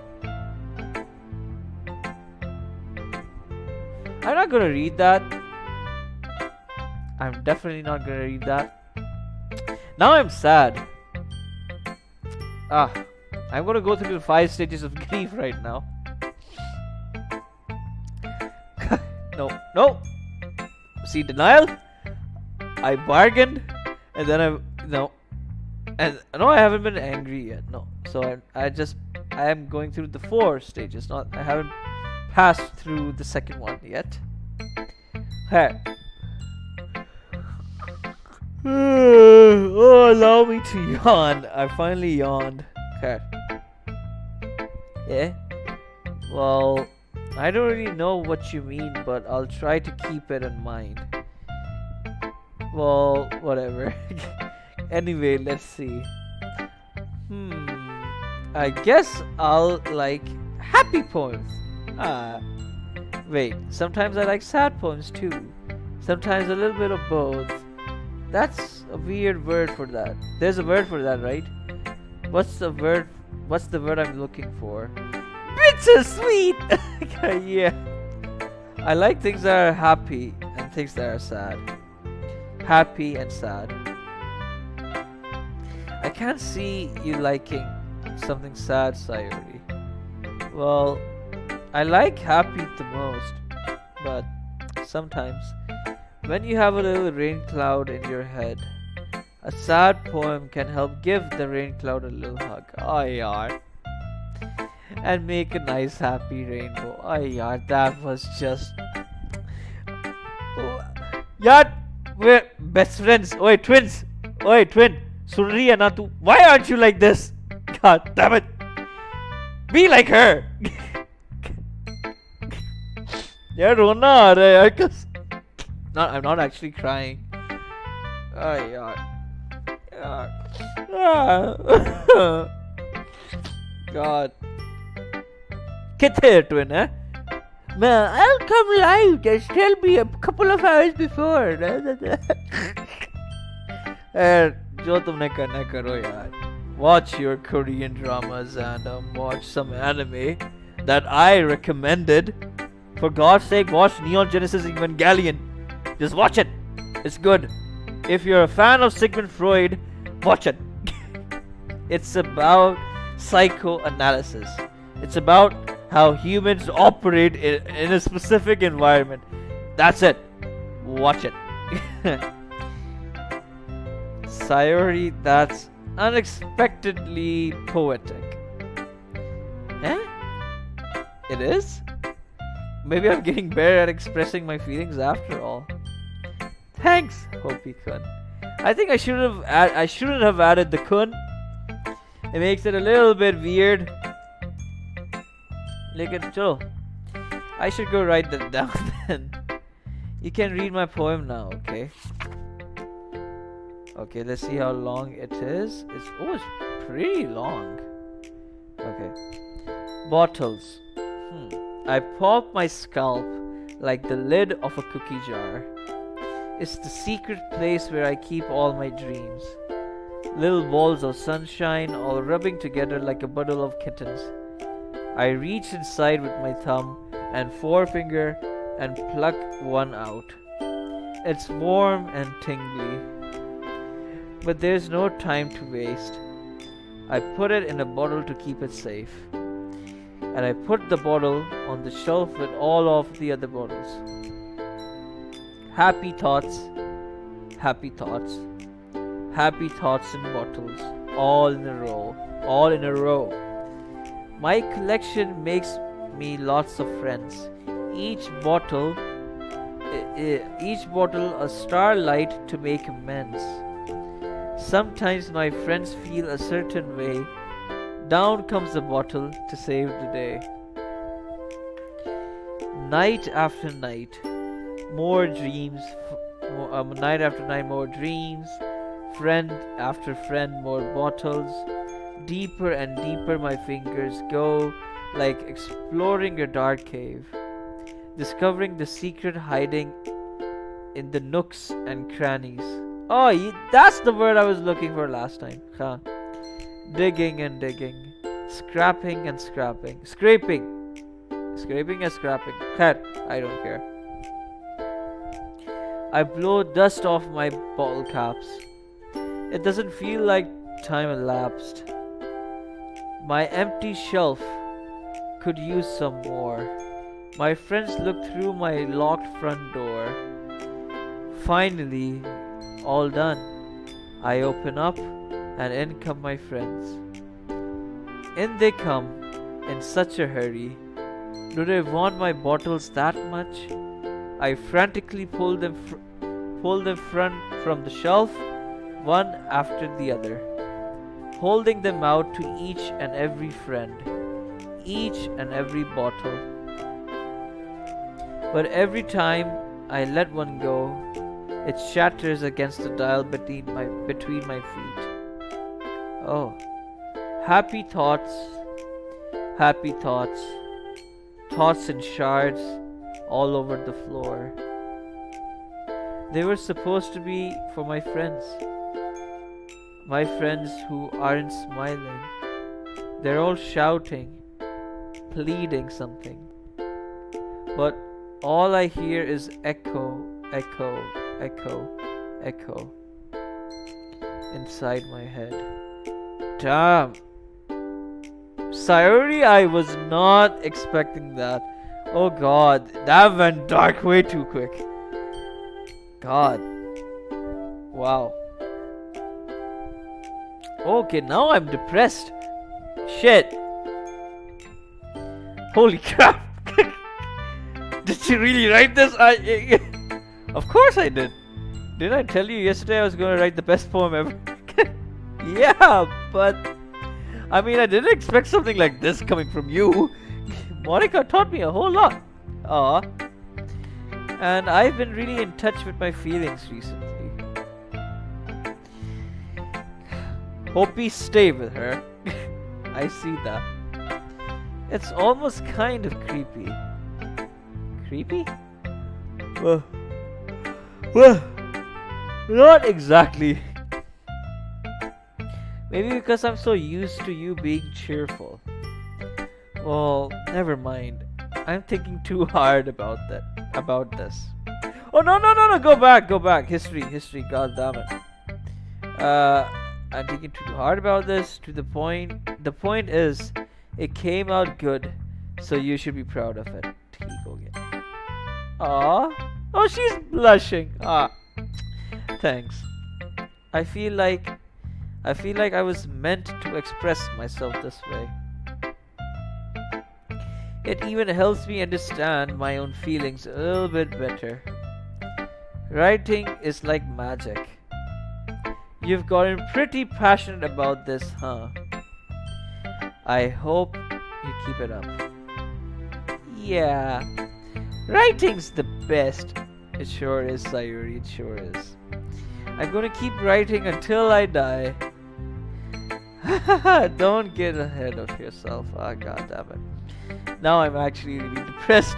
I'm not gonna read that. I'm definitely not gonna read that. Now I'm sad. I'm gonna go through the 5 stages of grief right now. No. See, denial. I bargained, and then and no, I haven't been angry yet. No, so I am going through the 4 stages. I haven't passed through the second one yet. Hey. Oh, allow me to yawn. I finally yawned. Okay. Yeah. Well, I don't really know what you mean, but I'll try to keep it in mind. Well, whatever. Anyway, let's see. I guess I'll like happy poems. Wait. Sometimes I like sad poems too. Sometimes a little bit of both. That's a weird word for that. There's a word for that, right? What's the word I'm looking for? Bittersweet! Yeah. I like things that are happy and things that are sad. Happy and sad. I can't see you liking something sad, Sayori. Well, I like happy the most, but sometimes when you have a little rain cloud in your head, a sad poem can help give the rain cloud a little hug. Oh yaar. And make a nice happy rainbow. Oh yaar, that was just... Yaar, we're best friends. Oi, twins. Oi, twin. सुन रही है ना तू? Why aren't you like this? God damn it. Be like her. यार रोना आ रहा है यार कस not I'm not actually crying. यार यार God किथे है twin है Man, I'll come live. Just tell me a couple of hours before. जो तुमने करना है करो यार. Watch your Korean dramas and watch some anime that I recommended. For God's sake, watch Neon Genesis Evangelion. Just watch it. It's good. If you're a fan of Sigmund Freud, watch it. It's about psychoanalysis. It's about how humans operate in a specific environment. That's it. Watch it. Sayori, that's unexpectedly poetic. Eh? It is? Maybe I'm getting better at expressing my feelings after all. Thanks, Hopi-kun. I think I shouldn't have added the kun. It makes it a little bit weird. Lekin chalo, I should go write that down then. You can read my poem now, okay? Okay, let's see how long it is. It's pretty long. Okay. Bottles. I pop my scalp like the lid of a cookie jar. It's the secret place where I keep all my dreams. Little balls of sunshine all rubbing together like a bundle of kittens. I reach inside with my thumb and forefinger and pluck one out. It's warm and tingly. But there's no time to waste. I put it in a bottle to keep it safe. And I put the bottle on the shelf with all of the other bottles. Happy thoughts, happy thoughts, happy thoughts in bottles, all in a row. My collection makes me lots of friends. Each bottle a starlight to make amends. Sometimes my friends feel a certain way. Down comes the bottle to save the day. Night after night, more dreams. Night after night, more dreams. Friend after friend, more bottles. Deeper and deeper my fingers go, like exploring a dark cave, discovering the secret hiding in the nooks and crannies. Oh, that's the word I was looking for last time. Huh. Digging and digging, scrapping and scrapping, scraping and scrapping. I don't care. I blow dust off my bottle caps. It doesn't feel like time elapsed. My empty shelf could use some more. My friends look through my locked front door. Finally, all done. I open up and in come my friends. In they come in such a hurry. Do they want my bottles that much? I frantically pull them from the shelf, one after the other, holding them out to each and every friend, each and every bottle. But every time I let one go, it shatters against the dial between my feet. Oh, happy thoughts, thoughts in shards all over the floor. They were supposed to be for my friends who aren't smiling. They're all shouting, pleading something. But all I hear is echo, echo, echo, echo inside my head. Damn. Sayori, I was not expecting that. Oh god, that went dark way too quick. God. Wow. Okay, now I'm depressed. Shit. Holy crap. Did she really write this? Of course I did. Didn't I tell you yesterday I was going to write the best poem ever? Yeah, but I mean, I didn't expect something like this coming from you. Monica taught me a whole lot. Aw. And I've been really in touch with my feelings recently. Hope we stay with her. I see that. It's almost kind of creepy. Creepy? Well, not exactly. Maybe because I'm so used to you being cheerful. Well, never mind. I'm thinking too hard about this. Oh no, go back. History, god damn it. I'm thinking too hard about this to the point. The point is, it came out good, so you should be proud of it. Aww. Oh, she's blushing. Thanks. I feel like I was meant to express myself this way. It even helps me understand my own feelings a little bit better. Writing is like magic. You've gotten pretty passionate about this, huh? I hope you keep it up. Yeah. Writing's the best. It sure is, Sayori, it sure is. I'm gonna keep writing until I die. Don't get ahead of yourself. God damn it. Now I'm actually really depressed.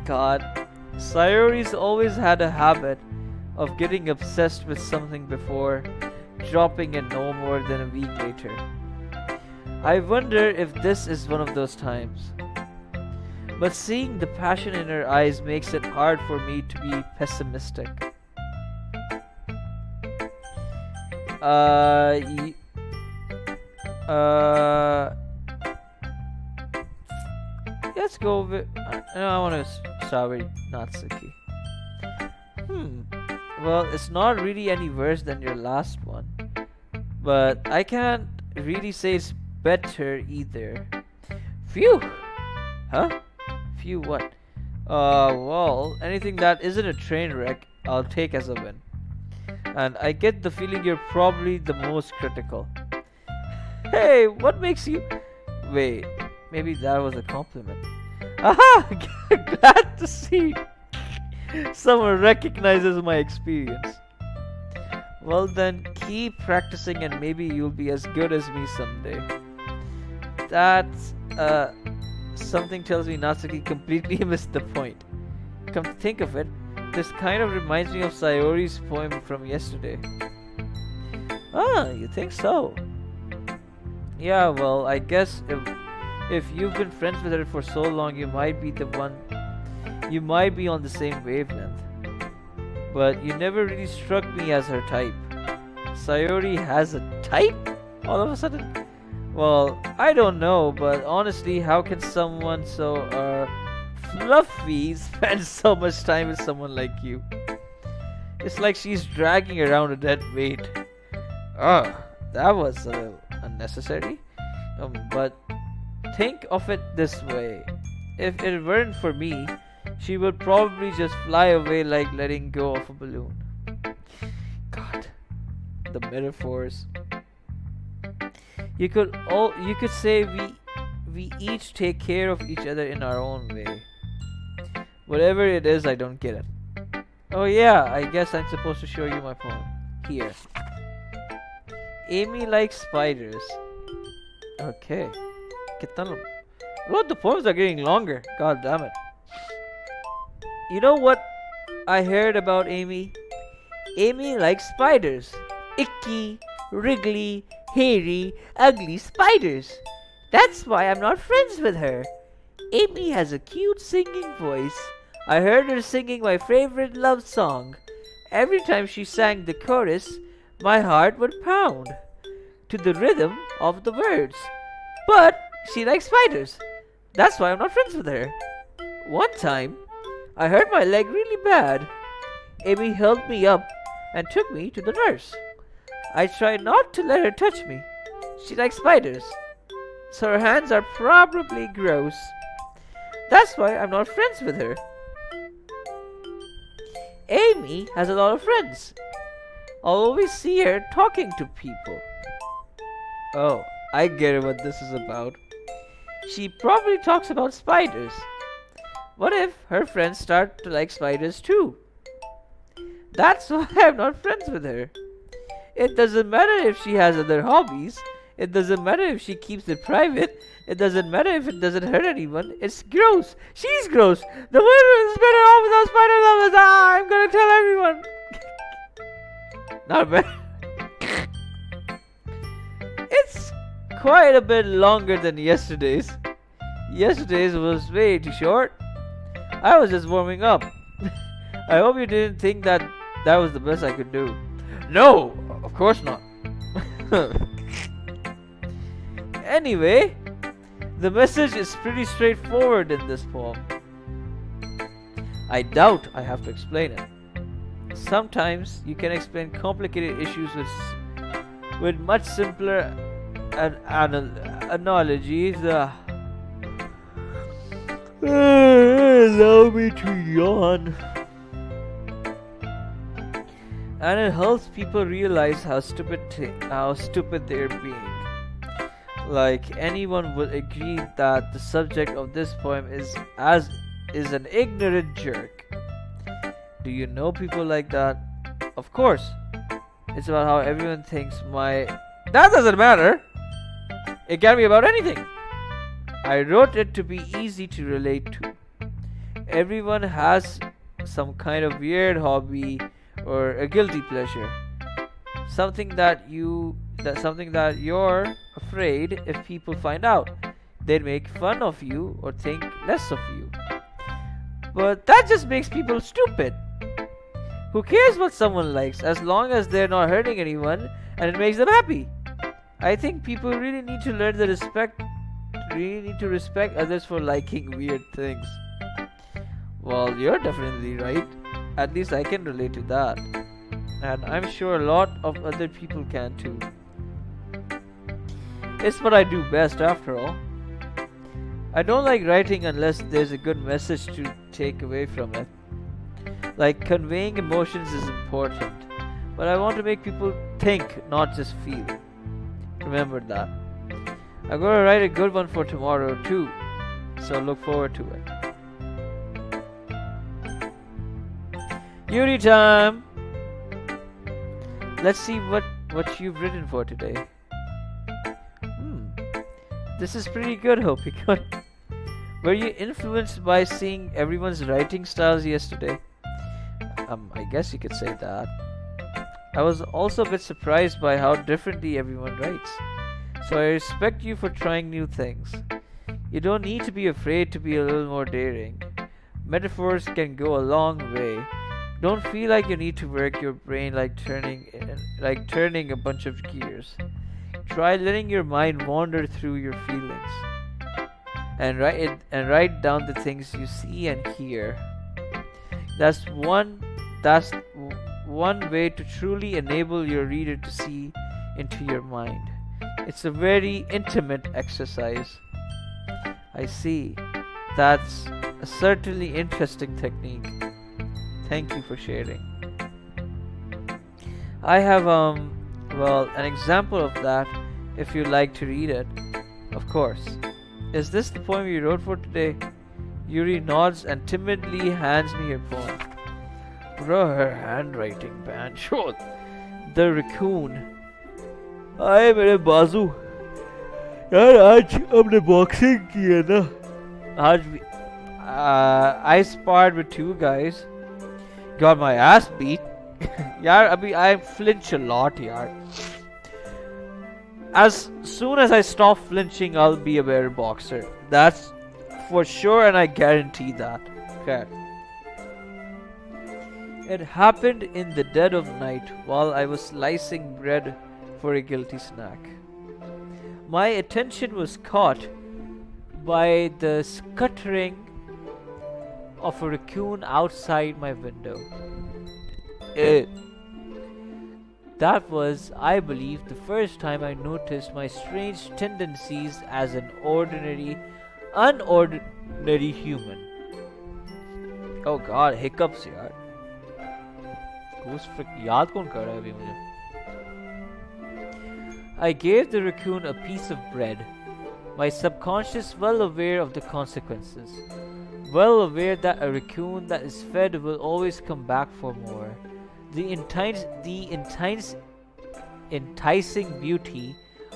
God. Sayori's always had a habit of getting obsessed with something before dropping it no more than a week later. I wonder if this is one of those times. But seeing the passion in her eyes makes it hard for me to be pessimistic. Let's go with. I want to start with Natsuki. Well, it's not really any worse than your last one, but I can't really say it's better either. Phew! Huh? Phew what? Well, anything that isn't a train wreck, I'll take as a win. And I get the feeling you're probably the most critical. Hey, what makes you... Wait, maybe that was a compliment. Aha! Glad to see someone recognizes my experience. Well then, keep practicing and maybe you'll be as good as me someday. That's, something tells me Natsuki completely missed the point. Come to think of it, this kind of reminds me of Sayori's poem from yesterday. Ah, you think so? Yeah, well, I guess if you've been friends with her for so long, you might be on the same wavelength. But you never really struck me as her type. Sayori has a type? All of a sudden? Well, I don't know, but honestly, how can someone so, fluffy spend so much time with someone like you? It's like she's dragging around a dead weight. That was a little unnecessary. But think of it this way. If it weren't for me, she would probably just fly away like letting go of a balloon. God, the metaphors. You could say we each take care of each other in our own way. Whatever it is, I don't get it. Oh yeah, I guess I'm supposed to show you my poem. Here. Amy likes spiders. Okay. What, the poems are getting longer. God damn it. You know what I heard about Amy? Amy likes spiders. Icky, wriggly, hairy, ugly spiders. That's why I'm not friends with her. Amy has a cute singing voice. I heard her singing my favorite love song. Every time she sang the chorus, my heart would pound to the rhythm of the words. But she likes spiders. That's why I'm not friends with her. One time, I hurt my leg really bad. Amy helped me up and took me to the nurse. I tried not to let her touch me. She likes spiders, so her hands are probably gross. That's why I'm not friends with her. Amy has a lot of friends. I'll always see her talking to people. Oh, I get what this is about. She probably talks about spiders. What if her friends start to like spiders too? That's why I'm not friends with her. It doesn't matter if she has other hobbies. It doesn't matter if she keeps it private. It doesn't matter if it doesn't hurt anyone. It's gross. She's gross. The world is better off without spider lovers. Ah, I'm gonna tell everyone. Not bad. It's quite a bit longer than yesterday's. Yesterday's was way too short. I was just warming up. I hope you didn't think that was the best I could do. No, of course not. Anyway, the message is pretty straightforward in this poem. I doubt I have to explain it. Sometimes you can explain complicated issues with much simpler analogies. Allow me to yawn. And it helps people realize how stupid they're being. Like, anyone would agree that the subject of this poem is an ignorant jerk. Do you know people like that? Of course. It's about how everyone thinks That doesn't matter. It can be about anything. I wrote it to be easy to relate to. Everyone has some kind of weird hobby or a guilty pleasure. Something that you're afraid if people find out, they'd make fun of you or think less of you. But that just makes people stupid. Who cares what someone likes as long as they're not hurting anyone and it makes them happy? I think people really need to respect others for liking weird things. Well, you're definitely right. At least I can relate to that. And I'm sure a lot of other people can too. It's what I do best after all. I don't like writing unless there's a good message to take away from it. Like, conveying emotions is important, but I want to make people think, not just feel. Remember that. I'm gonna write a good one for tomorrow too, so look forward to it. Yuri time! Let's see what you've written for today. This is pretty good, Hope. Were you influenced by seeing everyone's writing styles yesterday? I guess you could say that. I was also a bit surprised by how differently everyone writes. So I respect you for trying new things. You don't need to be afraid to be a little more daring. Metaphors can go a long way. Don't feel like you need to work your brain like turning a bunch of gears. Try letting your mind wander through your feelings. And write down the things you see and hear. That's one way to truly enable your reader to see into your mind. It's a very intimate exercise. I see. That's a certainly interesting technique. Thank you for sharing. I have an example of that if you'd like to read it. Of course. Is this the poem you wrote for today? Yuri nods and timidly hands me her poem. Bro, her handwriting, man. Sure. The Raccoon. आए मेरे बाजू यार आज हमने boxing की है ना आज भी I sparred with two guys, got my ass beat. यार अभी I flinch a lot यार. As soon as I stop flinching, I'll be a better boxer. That's for sure, and I guarantee that. Okay. It happened in the dead of night while I was slicing bread for a guilty snack. My attention was caught by the scuttering of a raccoon outside my window. That was, I believe, the first time I noticed my strange tendencies as an unordinary human. Oh god, hiccups yaar. याद कौन कर रहा है अभी मुझे? I gave the raccoon a piece of bread, my subconscious well aware of the consequences. well aware that a raccoon that is fed will always come back for more. The enticing beauty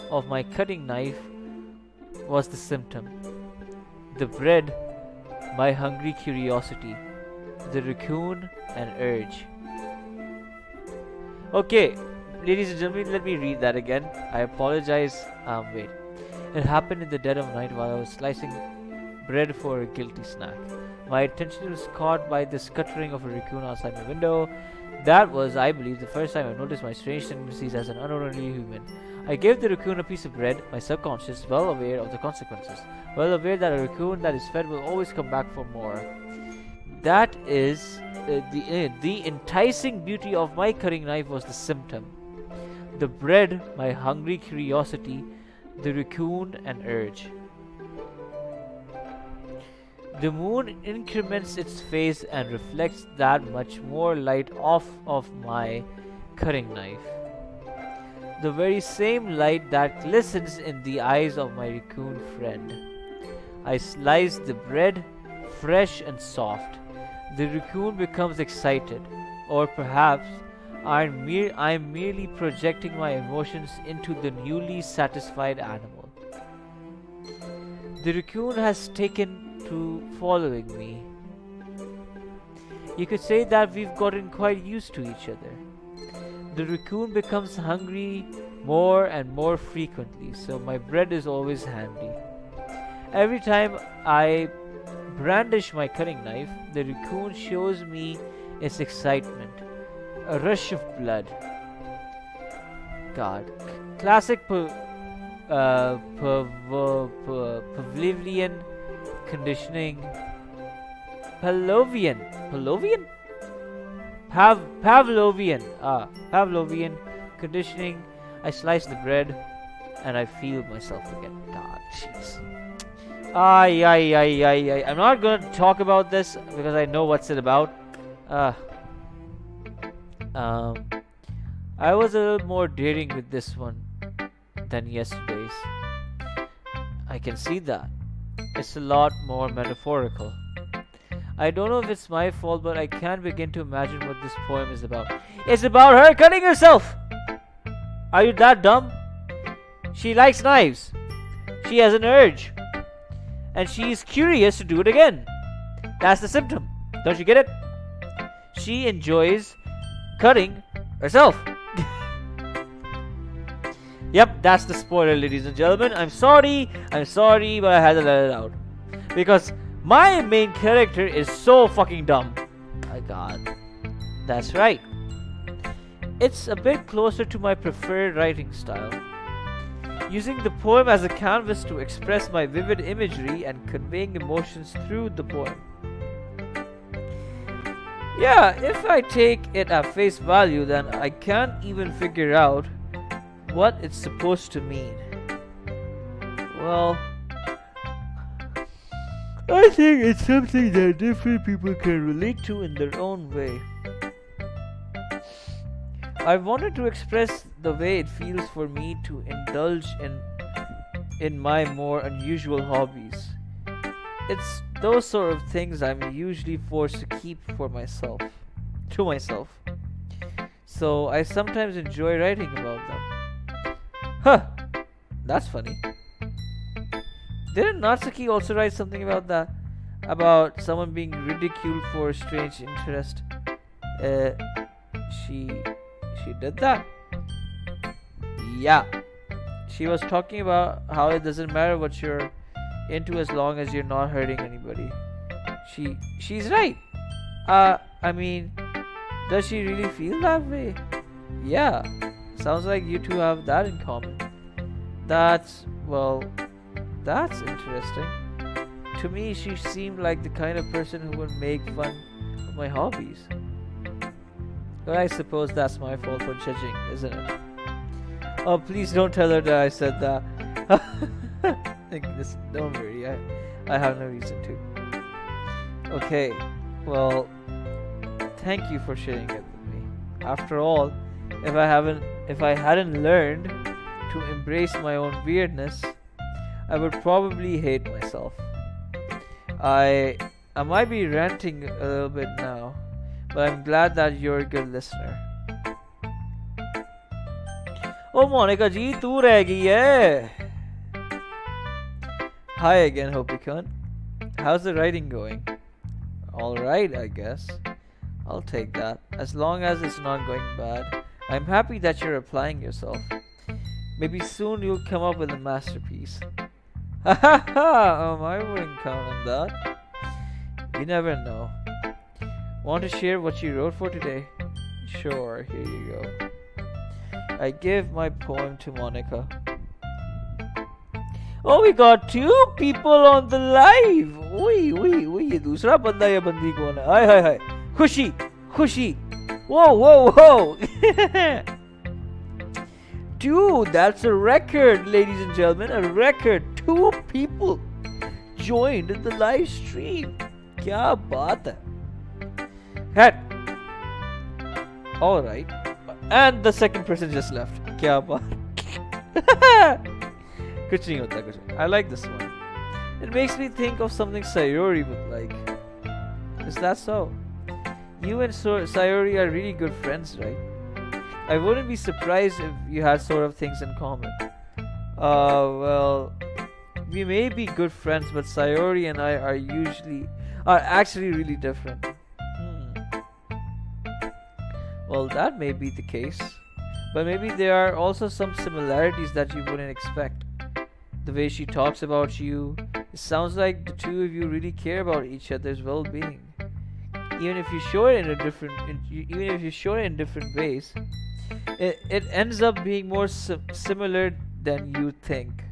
of my cutting knife was the symptom. The bread, my hungry curiosity. The raccoon, an urge. Okay, ladies and gentlemen, let me read that again. I apologize. Wait. It happened in the dead of night while I was slicing bread for a guilty snack. My attention was caught by the scuttering of a raccoon outside my window. That was, I believe, the first time I noticed my strange tendencies as an unorderly human. I gave the raccoon a piece of bread, my subconscious, well aware of the consequences. Well aware that a raccoon that is fed will always come back for more. That is, the enticing beauty of my cutting knife was the symptom. The bread, my hungry curiosity. The raccoon, an urge. The moon increments its phase and reflects that much more light off of my cutting knife. The very same light that glistens in the eyes of my raccoon friend. I slice the bread, fresh and soft. The raccoon becomes excited, or perhaps I'm merely projecting my emotions into the newly satisfied animal. The raccoon has taken to following me. You could say that we've gotten quite used to each other. The raccoon becomes hungry more and more frequently, so my bread is always handy. Every time I brandish my cutting knife, the raccoon shows me its excitement. A rush of blood. God. Classic Pavlovian conditioning. Pavlovian? Pavlovian conditioning. I slice the bread and I feel myself again. God, jeez. I'm not gonna talk about this because I know what's it about. I was a little more daring with this one than yesterday's. I can see that. It's a lot more metaphorical. I don't know if it's my fault, but I can't begin to imagine what this poem is about. It's about her cutting herself! Are you that dumb? She likes knives. She has an urge. And she is curious to do it again. That's the symptom. Don't you get it? She enjoys cutting herself. Yep, that's the spoiler, ladies and gentlemen. I'm sorry, but I had to let it out. Because my main character is so fucking dumb. My god. That's right. It's a bit closer to my preferred writing style. Using the poem as a canvas to express my vivid imagery and conveying emotions through the poem. Yeah, if I take it at face value, then I can't even figure out what it's supposed to mean. Well, I think it's something that different people can relate to in their own way. I wanted to express the way it feels for me to indulge in my more unusual hobbies. It's those sort of things I'm usually forced to keep to myself. So I sometimes enjoy writing about them. Huh, that's funny. Didn't Natsuki also write something about that? About someone being ridiculed for a strange interest? She did that? Yeah. She was talking about how it doesn't matter what you're into as long as you're not hurting anybody. She's right. I mean, does she really feel that way? Yeah. Sounds like you two have that in common. That's interesting. To me, she seemed like the kind of person who would make fun of my hobbies. But I suppose that's my fault for judging, isn't it? Oh, please don't tell her that I said that. Don't worry, I have no reason to. Okay, well, thank you for sharing it with me. After all, if I hadn't learned to embrace my own weirdness, I would probably hate myself. I I might be ranting a little bit now, but I'm glad that you're a good listener. Oh, Monica ji, tu reh gayi hai. Hi again, Hopicon. How's the writing going? Alright, I guess. I'll take that. As long as it's not going bad. I'm happy that you're applying yourself. Maybe soon you'll come up with a masterpiece. Ha ha ha! I wouldn't count on that. You never know. Want to share what you wrote for today? Sure, here you go. I gave my poem to Monica. Oh, we got 2 people on the live. Oi, ये दूसरा बंदा या बंदी कौन है? हाय हाय हाय. खुशी. Whoa. Dude, that's a record, ladies and gentlemen. A record. 2 people joined in the live stream. क्या बात है? Alright. And the second person just left. क्या बात? कुछ नहीं होता कुछ. I like this one. It makes me think of something Sayori would like. Is that so? You and Sayori are really good friends, right? I wouldn't be surprised if you had sort of things in common. Well, we may be good friends, but Sayori and I are actually really different. Well, that may be the case, but maybe there are also some similarities that you wouldn't expect. The way she talks about you, it sounds like the 2 of you really care about each other's well-being. Even if you show it in different ways, it ends up being more similar than you think.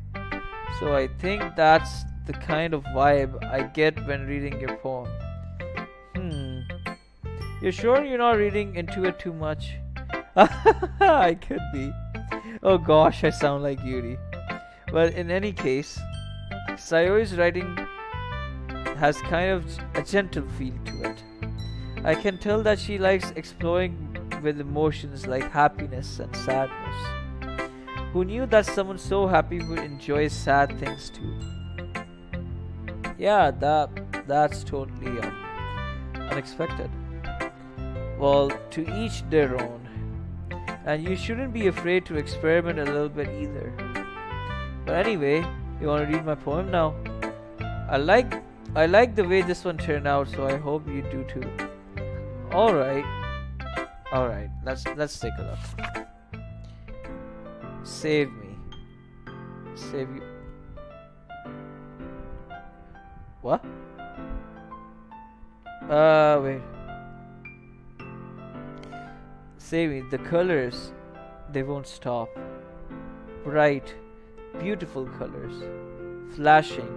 So I think that's the kind of vibe I get when reading your poem. You're sure you're not reading into it too much? I could be. Oh gosh, I sound like Yuri. But in any case, Sayori's writing has kind of a gentle feel to it. I can tell that she likes exploring with emotions like happiness and sadness. Who knew that someone so happy would enjoy sad things too? Yeah, that's totally unexpected. Well, to each their own. And you shouldn't be afraid to experiment a little bit either. But anyway, you want to read my poem now? I like the way this one turned out, so I hope you do too. Alright, let's take a look. Save me. Save you. What? Wait. Save me. The colors, they won't stop. Bright, beautiful colors. Flashing,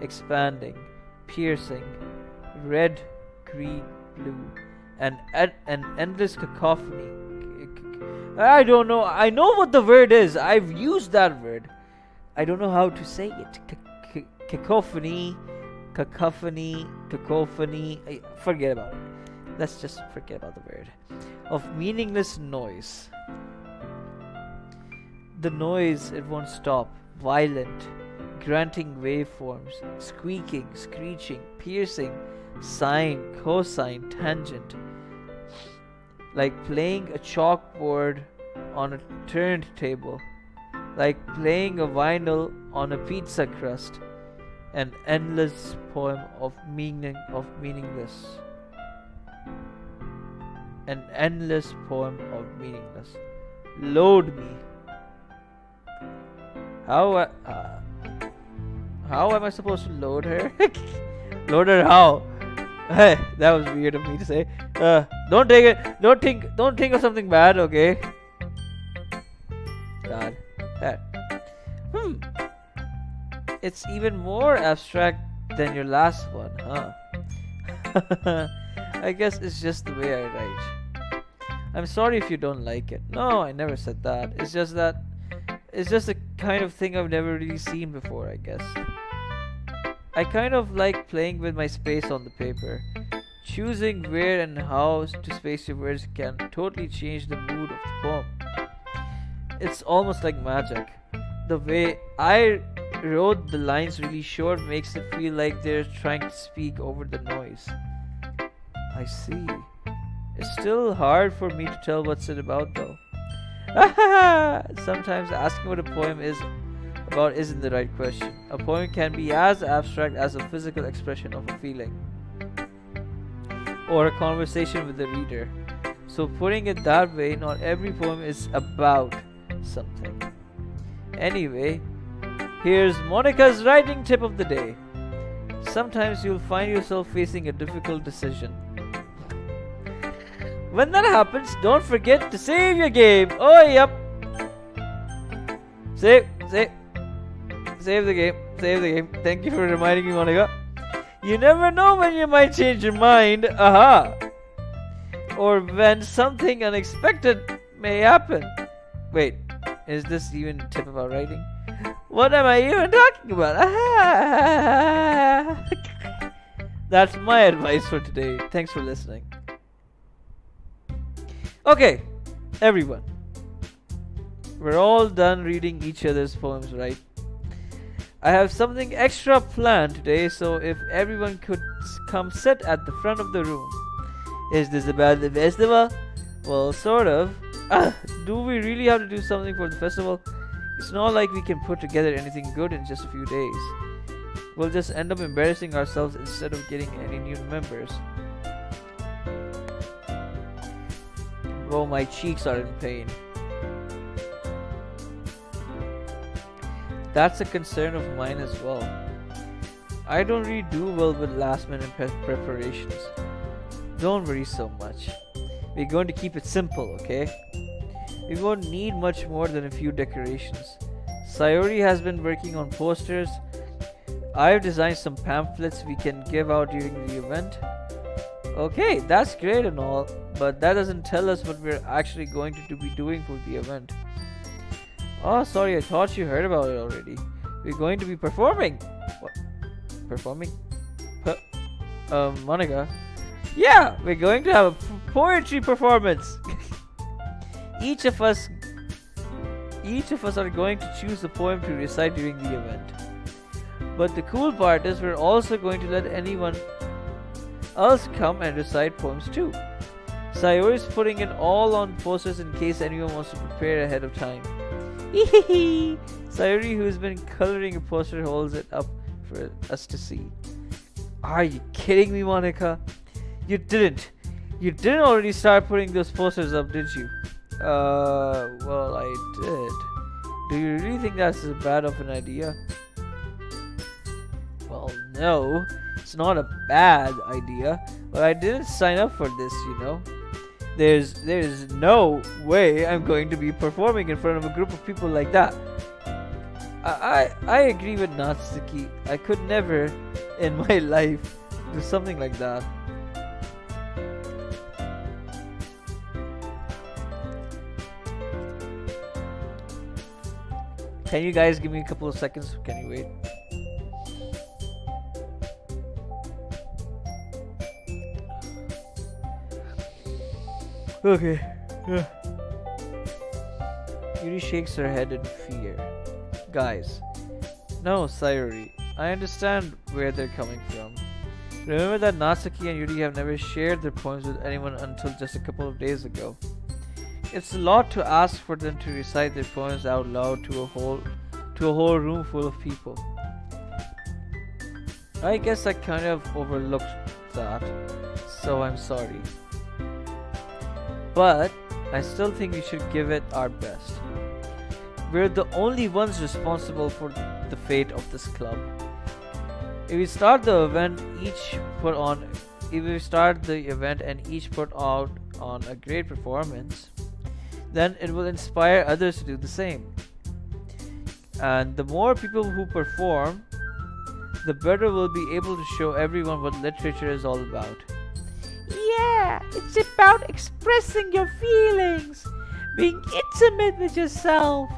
expanding, piercing. Red, green, blue. And an endless cacophony. I don't know. I know what the word is. I've used that word. I don't know how to say it. Cacophony. Forget about it. Let's just forget about the word. Of meaningless noise. The noise, it won't stop. Violent, granting waveforms. Squeaking, screeching, piercing. Sine, cosine, tangent. Like playing a chalkboard on a turntable. Like playing a vinyl on a pizza crust. An endless poem of meaningless. An endless poem of meaningless. Load me. How am I supposed to load her? Load her how? Hey, that was weird of me to say. Don't take it. Don't think of something bad, okay? God. It's even more abstract than your last one, huh? I guess it's just the way I write. I'm sorry if you don't like it. No, I never said that. It's just the kind of thing I've never really seen before, I guess. I kind of like playing with my space on the paper. Choosing where and how to space your words can totally change the mood of the poem. It's almost like magic. The way I wrote the lines really short makes it feel like they're trying to speak over the noise. I see. It's still hard for me to tell what's it about though. Sometimes asking what a poem is about isn't the right question. A poem can be as abstract as a physical expression of a feeling or a conversation with the reader. So putting it that way, not every poem is about something. Anyway, here's Monica's writing tip of the day. Sometimes you'll find yourself facing a difficult decision. When that happens, don't forget to save your game. Oh, yep. Save the game. Save the game. Thank you for reminding me, Monica. You never know when you might change your mind. Aha. Or when something unexpected may happen. Wait, is this even a tip about writing? What am I even talking about? Aha. That's my advice for today. Thanks for listening. Okay, everyone. We're all done reading each other's poems, right? I have something extra planned today, so if everyone could come sit at the front of the room. Is this about the festival? Well, sort of. Do we really have to do something for the festival? It's not like we can put together anything good in just a few days. We'll just end up embarrassing ourselves instead of getting any new members. Oh, my cheeks are in pain. That's a concern of mine as well. I don't really do well with last minute preparations. Don't worry so much. We're going to keep it simple, okay? We won't need much more than a few decorations. Sayori has been working on posters. I've designed some pamphlets we can give out during the event. Okay, that's great and all, but that doesn't tell us what we're actually going to be doing for the event. Oh, sorry, I thought you heard about it already. We're going to be performing. What? Performing? Monica. Yeah, we're going to have a poetry performance. Each of us are going to choose a poem to recite during the event. But the cool part is we're also going to let anyone else come and recite poems too. Sayori is putting it all on posters in case anyone wants to prepare ahead of time. Sayori, who's been coloring a poster, holds it up for us to see. Are you kidding me, Monica? You didn't already start putting those posters up, did you? Well, I did. Do you really think that's as bad of an idea? Well, no, it's not a bad idea, but I didn't sign up for this, you know. There's no way I'm going to be performing in front of a group of people like that. I agree with Natsuki. I could never in my life do something like that. Can you guys give me a couple of seconds? Can you wait? Okay. Yuri shakes her head in fear. Guys. No, Sayori. I understand where they're coming from. Remember that Natsuki and Yuri have never shared their poems with anyone until just a couple of days ago. It's a lot to ask for them to recite their poems out loud to a whole room full of people. I guess I kind of overlooked that, so I'm sorry. But I still think we should give it our best. We're the only ones responsible for the fate of this club. If we start the event and each put out on a great performance, then it will inspire others to do the same. And the more people who perform, the better we'll be able to show everyone what literature is all about. Yeah, it's about expressing your feelings, being intimate with yourself,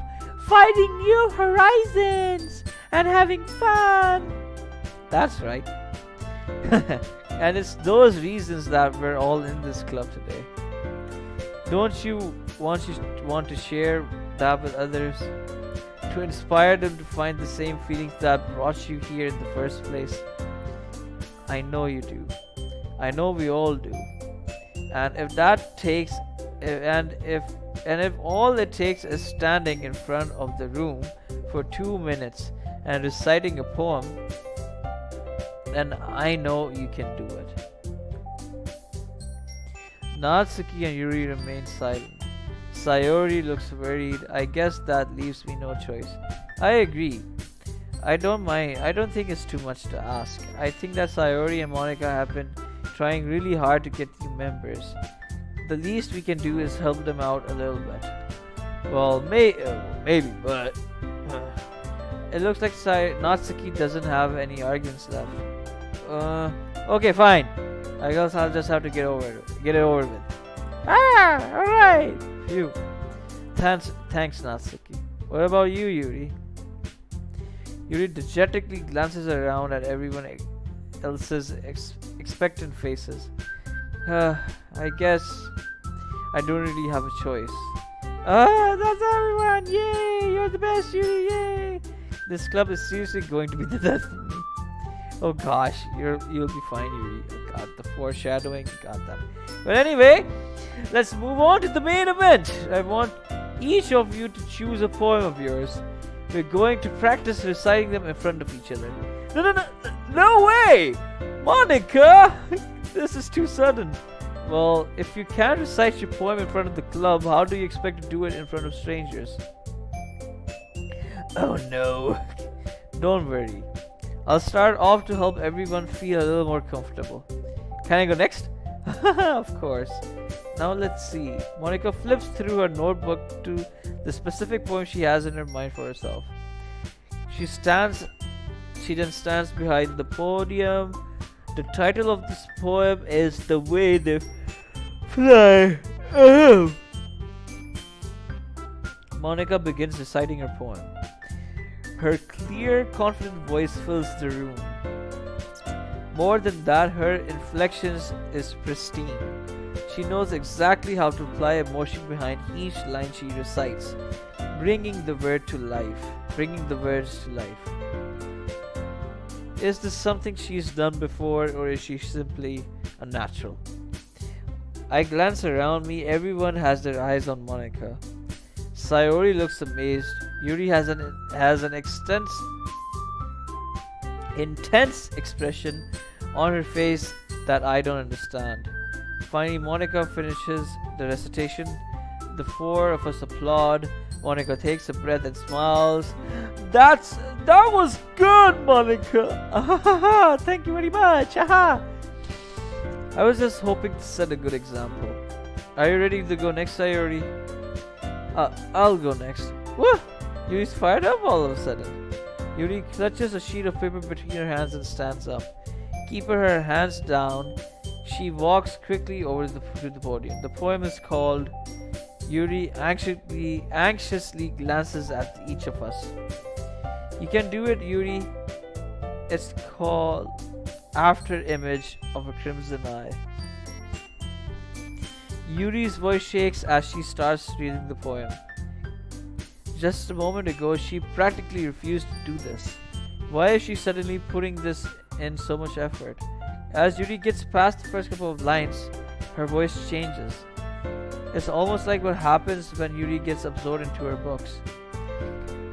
finding new horizons, and having fun. That's right. And it's those reasons that we're all in this club today. Don't you want to share that with others? To to inspire them to find the same feelings that brought you here in the first place. I know you do. I know we all do. And if all it takes is standing in front of the room for 2 minutes and reciting a poem, then I know you can do it. Natsuki and Yuri remain silent. Sayori looks worried. I guess that leaves me no choice. I agree. I don't mind. I don't think it's too much to ask. I think that Sayori and Monica have been trying really hard to get new members. The least we can do is help them out a little bit. Well, maybe, but it looks like Natsuki doesn't have any arguments left. Okay, fine. I guess I'll just have to get it over with. Alright. Phew. Thanks, Natsuki. What about you, Yuri? Yuri dejectedly glances around at everyone else's expectant faces. I guess I don't really have a choice. That's everyone! Yay! You're the best, Yuri! Yay! This club is seriously going to be the death of me. Oh gosh, you'll be fine, Yuri. Oh god, the foreshadowing. God damn it. But anyway, let's move on to the main event. I want each of you to choose a poem of yours. We're going to practice reciting them in front of each other. No way! Monica! This is too sudden. Well, if you can't recite your poem in front of the club, how do you expect to do it in front of strangers? Oh no. Don't worry. I'll start off to help everyone feel a little more comfortable. Can I go next? Of course. Now let's see. Monica flips through her notebook to the specific poem she has in her mind for herself. She then stands behind the podium. The title of this poem is The Way They Fly. Monica begins reciting her poem. Her clear, confident voice fills the room. More than that, her inflections is pristine. She knows exactly how to apply emotion behind each line she recites, bringing the words to life. Is this something she's done before, or is she simply a natural? I glance around me. Everyone has their eyes on Monica. Sayori looks amazed. Yuri has an intense expression on her face that I don't understand. Finally, Monica finishes the recitation. The four of us applaud. Monica takes a breath and smiles. That was good, Monica. Thank you very much. I was just hoping to set a good example. Are you ready to go next, Sayori? I'll go next. What? Yuri's fired up all of a sudden. Yuri clutches a sheet of paper between her hands and stands up. Keeping her hands down, she walks quickly over to the podium. The poem is called. Yuri anxiously glances at each of us. You can do it, Yuri. It's called After Image of a Crimson Eye. Yuri's voice shakes as she starts reading the poem. Just a moment ago, she practically refused to do this. Why is she suddenly putting this in so much effort? As Yuri gets past the first couple of lines, her voice changes. It's almost like what happens when Yuri gets absorbed into her books.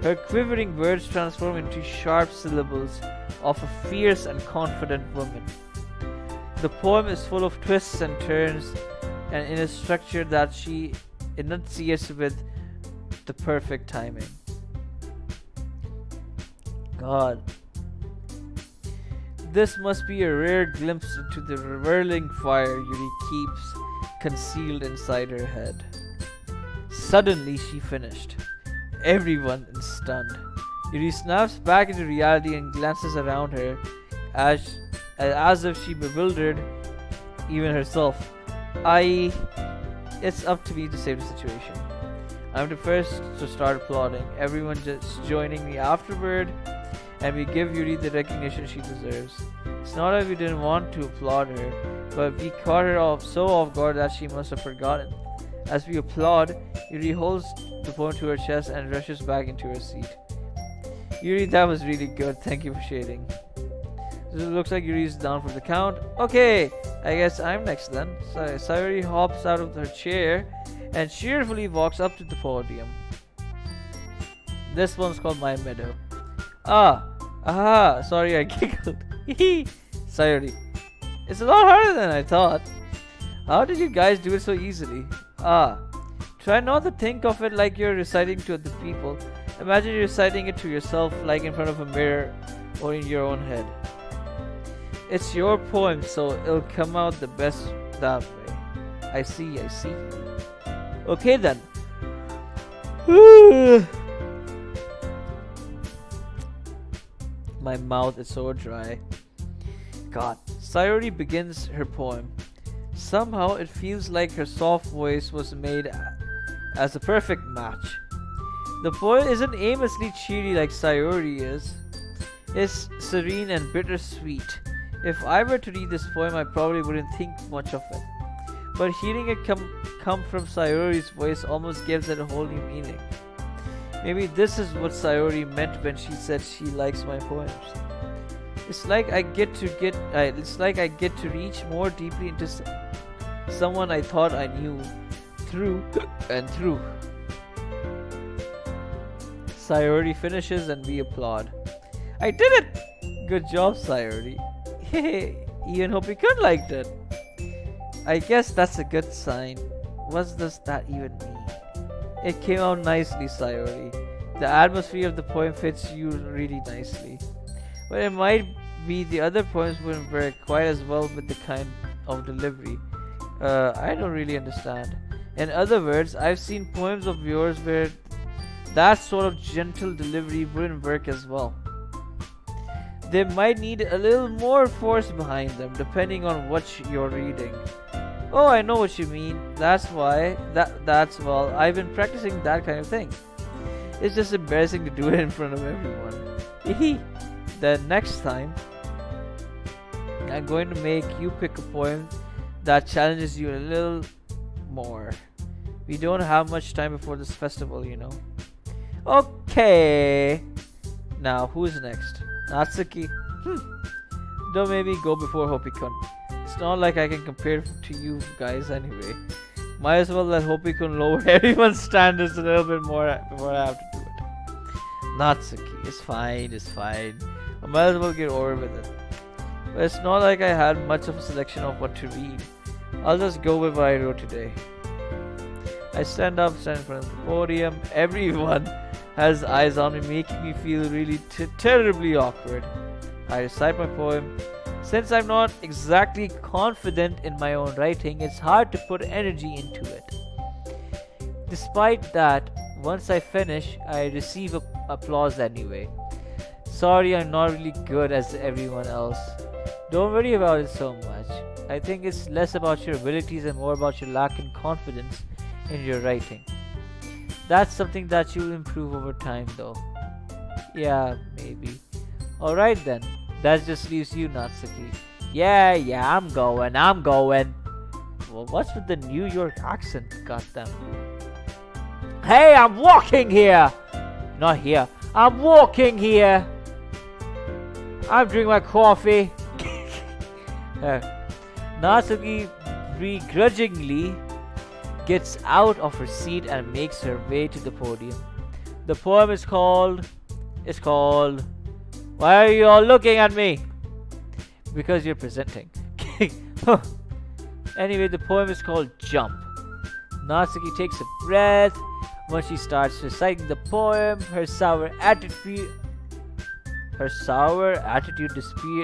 Her quivering words transform into sharp syllables of a fierce and confident woman. The poem is full of twists and turns, and in a structure that she enunciates with the perfect timing. God. This must be a rare glimpse into the whirling fire Yuri keeps concealed inside her head. Suddenly she finished. Everyone is stunned. Yuri snaps back into reality and glances around her as if she bewildered even herself. It's up to me to save the situation. I'm the first to start applauding. Everyone just joining me afterward, and we give Yuri the recognition she deserves. It's not that we didn't want to applaud her, but we caught her so off guard that she must have forgotten. As we applaud, Yuri holds the poem to her chest and rushes back into her seat. Yuri, that was really good. Thank you for sharing. So it looks like Yuri's down for the count. Okay, I guess I'm next then. So Sayori hops out of her chair and cheerfully walks up to the podium. This one's called My Meadow. Sorry, I giggled. Sayori, it's a lot harder than I thought. How did you guys do it so easily? Try not to think of it like you're reciting to other people. Imagine you're reciting it to yourself, like in front of a mirror or in your own head. It's your poem, so it'll come out the best that way. I see. Okay then. My mouth is so dry. God. Sayori begins her poem. Somehow it feels like her soft voice was made as a perfect match. The poem isn't aimlessly cheery like Sayori is. It's serene and bittersweet. If I were to read this poem, I probably wouldn't think much of it. But hearing it come from Sayori's voice almost gives it a whole new meaning. Maybe this is what Sayori meant when she said she likes my poems. It's like I get to reach more deeply into someone I thought I knew through and through. Sayori finishes and we applaud. I did it! Good job, Sayori. Hey, even Hopi-kun liked it. I guess that's a good sign. What does that even mean? It came out nicely, Sayori. The atmosphere of the poem fits you really nicely. But it might be the other poems wouldn't work quite as well with the kind of delivery. I don't really understand. In other words, I've seen poems of yours where that sort of gentle delivery wouldn't work as well. They might need a little more force behind them, depending on what you're reading. Oh, I know what you mean. That's well, I've been practicing that kind of thing. It's just embarrassing to do it in front of everyone. Then next time, I'm going to make you pick a poem that challenges you a little more. We don't have much time before this festival, you know. Okay. Now, who's next? Natsuki? Don't make me go before Hopi-kun. It's not like I can compare to you guys anyway. Might as well let Hopi-kun lower everyone's standards a little bit more before I have to do it. Natsuki, it's fine. I might as well get over with it. But it's not like I had much of a selection of what to read. I'll just go with what I wrote today. I stand in front of the podium. Everyone has eyes on me, making me feel really terribly awkward. I recite my poem. Since I'm not exactly confident in my own writing, it's hard to put energy into it. Despite that, once I finish, I receive applause anyway. Sorry, I'm not really good as everyone else. Don't worry about it so much. I think it's less about your abilities and more about your lack in confidence in your writing. That's something that you'll improve over time though. Yeah, maybe. Alright then. That just leaves you, Natsuki. Yeah, I'm going. Well, what's with the New York accent? Goddamn. Hey, I'm walking here! Not here. I'm walking here! I'm drinking my coffee. Natsuki begrudgingly gets out of her seat and makes her way to the podium. The poem is called... Why are you all looking at me? Because you're presenting. Anyway, the poem is called Jump. Natsuki takes a breath. When she starts reciting the poem, her sour attitude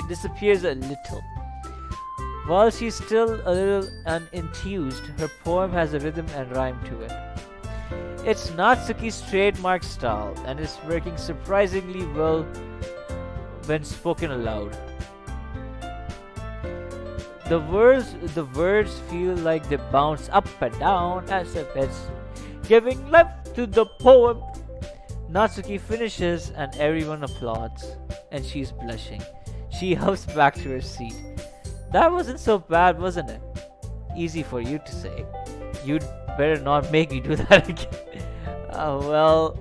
disappears a little. While she's still a little unenthused, her poem has a rhythm and rhyme to it. It's Natsuki's trademark style and is working surprisingly well when spoken aloud. The words feel like they bounce up and down as if it's giving life to the poem. Natsuki finishes and everyone applauds, and she's blushing. She hops back to her seat. That wasn't so bad, wasn't it? Easy for you to say. You'd better not make me do that again. Well,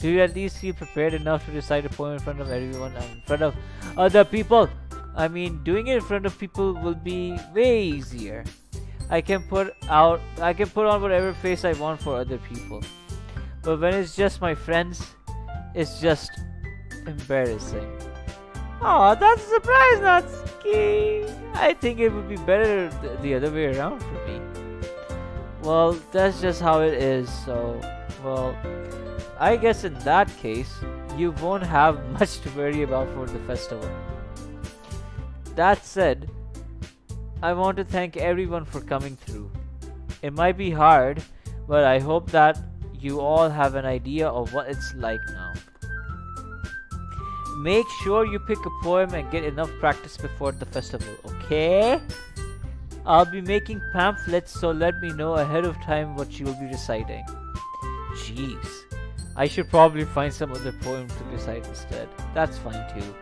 Do you at least feel prepared enough to recite a poem in front of everyone and in front of other people? I mean, doing it in front of people will be way easier. I can put on whatever face I want for other people. But when it's just my friends, it's just embarrassing. Oh, that's a surprise, Natsuki. I think it would be better the other way around for me. Well, that's just how it is, so, well, I guess in that case, you won't have much to worry about for the festival. That said, I want to thank everyone for coming through. It might be hard, but I hope that you all have an idea of what it's like now. Make sure you pick a poem and get enough practice before the festival, okay? I'll be making pamphlets, so let me know ahead of time what you will be reciting. Jeez, I should probably find some other poem to recite instead. That's fine too.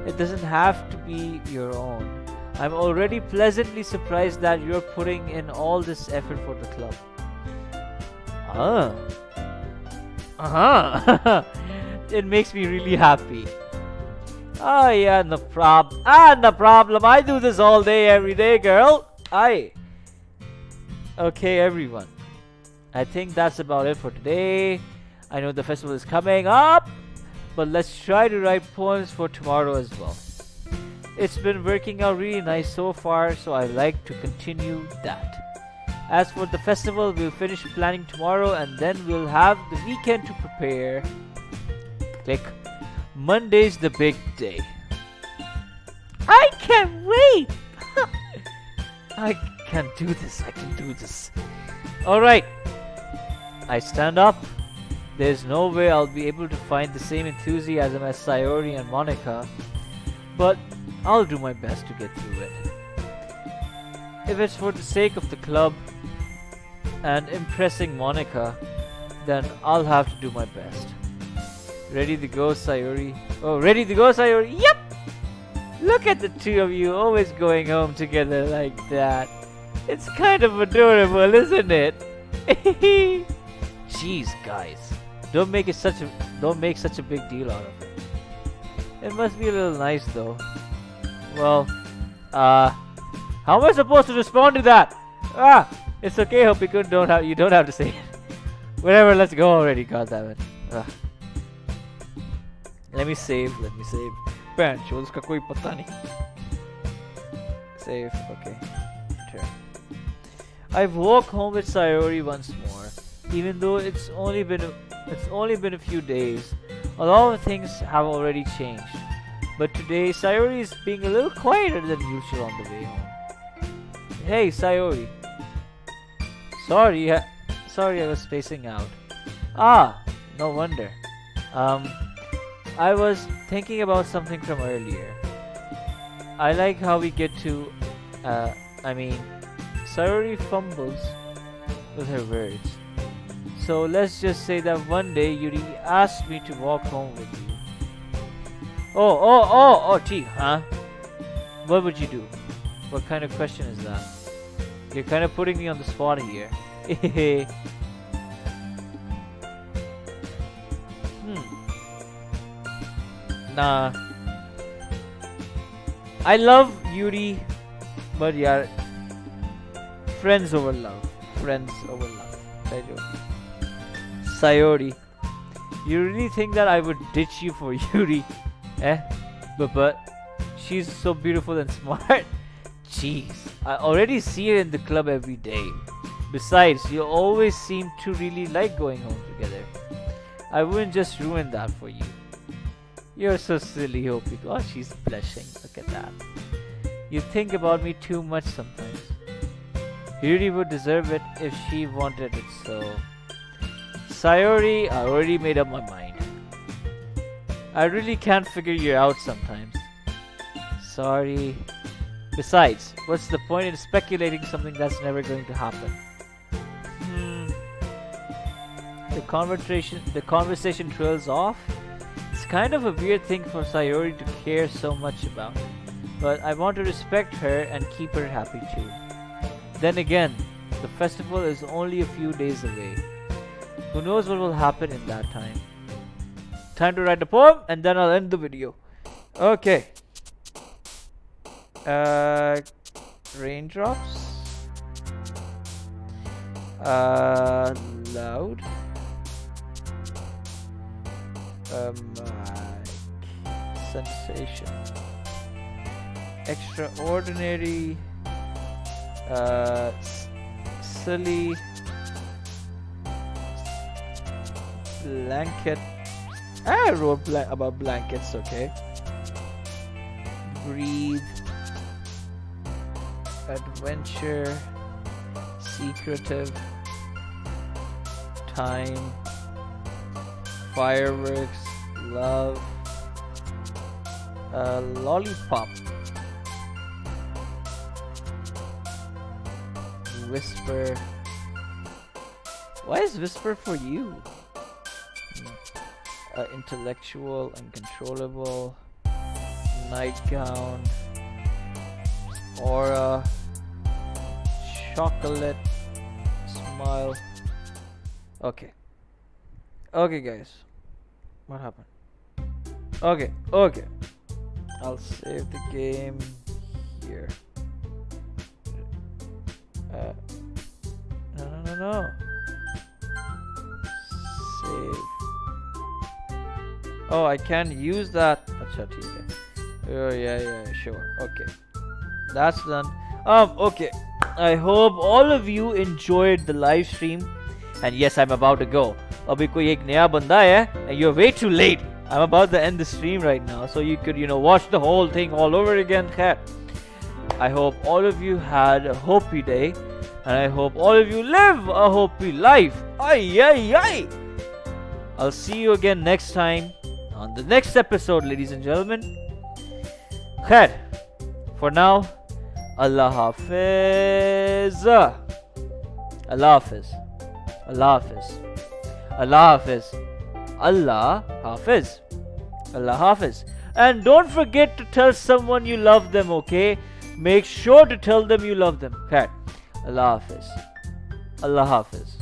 It doesn't have to be your own. I'm already pleasantly surprised that you're putting in all this effort for the club. It makes me really happy. Oh yeah, no problem. No problem. I do this all day, every day, girl. Okay, everyone. I think that's about it for today. I know the festival is coming up, but let's try to write poems for tomorrow as well. It's been working out really nice so far, so I like to continue that. As for the festival, we'll finish planning tomorrow and then we'll have the weekend to prepare. Click. Monday's the big day. I can't wait! I can do this. I can do this. Alright. I stand up. There's no way I'll be able to find the same enthusiasm as Sayori and Monica, but I'll do my best to get through it. If it's for the sake of the club and impressing Monica, then I'll have to do my best. Ready to go, Sayori? Oh, ready to go, Sayori? Yep! Look at the two of you always going home together like that. It's kind of adorable, isn't it? Jeez, guys. Don't make such a big deal out of it. It must be a little nice though. Well, how am I supposed to respond to that? It's okay, Hopikun, you don't have to say it. Whatever, let's go already, goddammit. Let me save. Bench, uska koi pata nahi. Save, okay. Sure. I've walked home with Sayori once more, even though it's only been a few days. A lot of things have already changed, but today Sayori is being a little quieter than usual on the way home. Hey, Sayori. Sorry, I was spacing out. No wonder. I was thinking about something from earlier. I like how we get to, Sayori fumbles with her words. So let's just say that one day Yuri asked me to walk home with you. Gee, huh? What would you do? What kind of question is that? You're kind of putting me on the spot here. Nah. I love Yuri, but yeah, friends over love. Sayori, you really think that I would ditch you for Yuri? But she's so beautiful and smart. Jeez, I already see her in the club every day. Besides, you always seem to really like going home together. I wouldn't just ruin that for you. You're so silly, Hopi. Oh, she's blushing. Look at that. You think about me too much sometimes. Yuri would deserve it if she wanted it so. Sayori, I already made up my mind. I really can't figure you out sometimes. Sorry. Besides, what's the point in speculating something that's never going to happen? The conversation trails off. It's kind of a weird thing for Sayori to care so much about, but I want to respect her and keep her happy too. Then again, the festival is only a few days away. Who knows what will happen in that time? Time to write the poem, and then I'll end the video. Okay. Raindrops. Loud. Sensation. Extraordinary. Silly. Blanket. I wrote about blankets, okay. Breathe. Adventure. Secretive. Time. Fireworks. Love. Lollipop. Whisper. Why is whisper for you? Intellectual, uncontrollable, nightgown, aura, chocolate, smile. Okay. Okay, guys. What happened? Okay. I'll save the game here. No. Save. Oh, I can't use that. Acha, theek hai. Oh, yeah, sure. Okay. That's done. Okay. I hope all of you enjoyed the live stream. And yes, I'm about to go. Abhi koi ek naya banda hai, and you're way too late. I'm about to end the stream right now, so you could, watch the whole thing all over again. Khair. I hope all of you had a happy day, and I hope all of you live a happy life. Ay. I'll see you again next time on the next episode, ladies and gentlemen. Khair. For now, Allah Hafiz. Allah Hafiz. Allah Hafiz. Allah Hafiz. Allah Hafiz. Allah Hafiz. And don't forget to tell someone you love them, okay? Make sure to tell them you love them. Khair. Allah Hafiz. Allah Hafiz.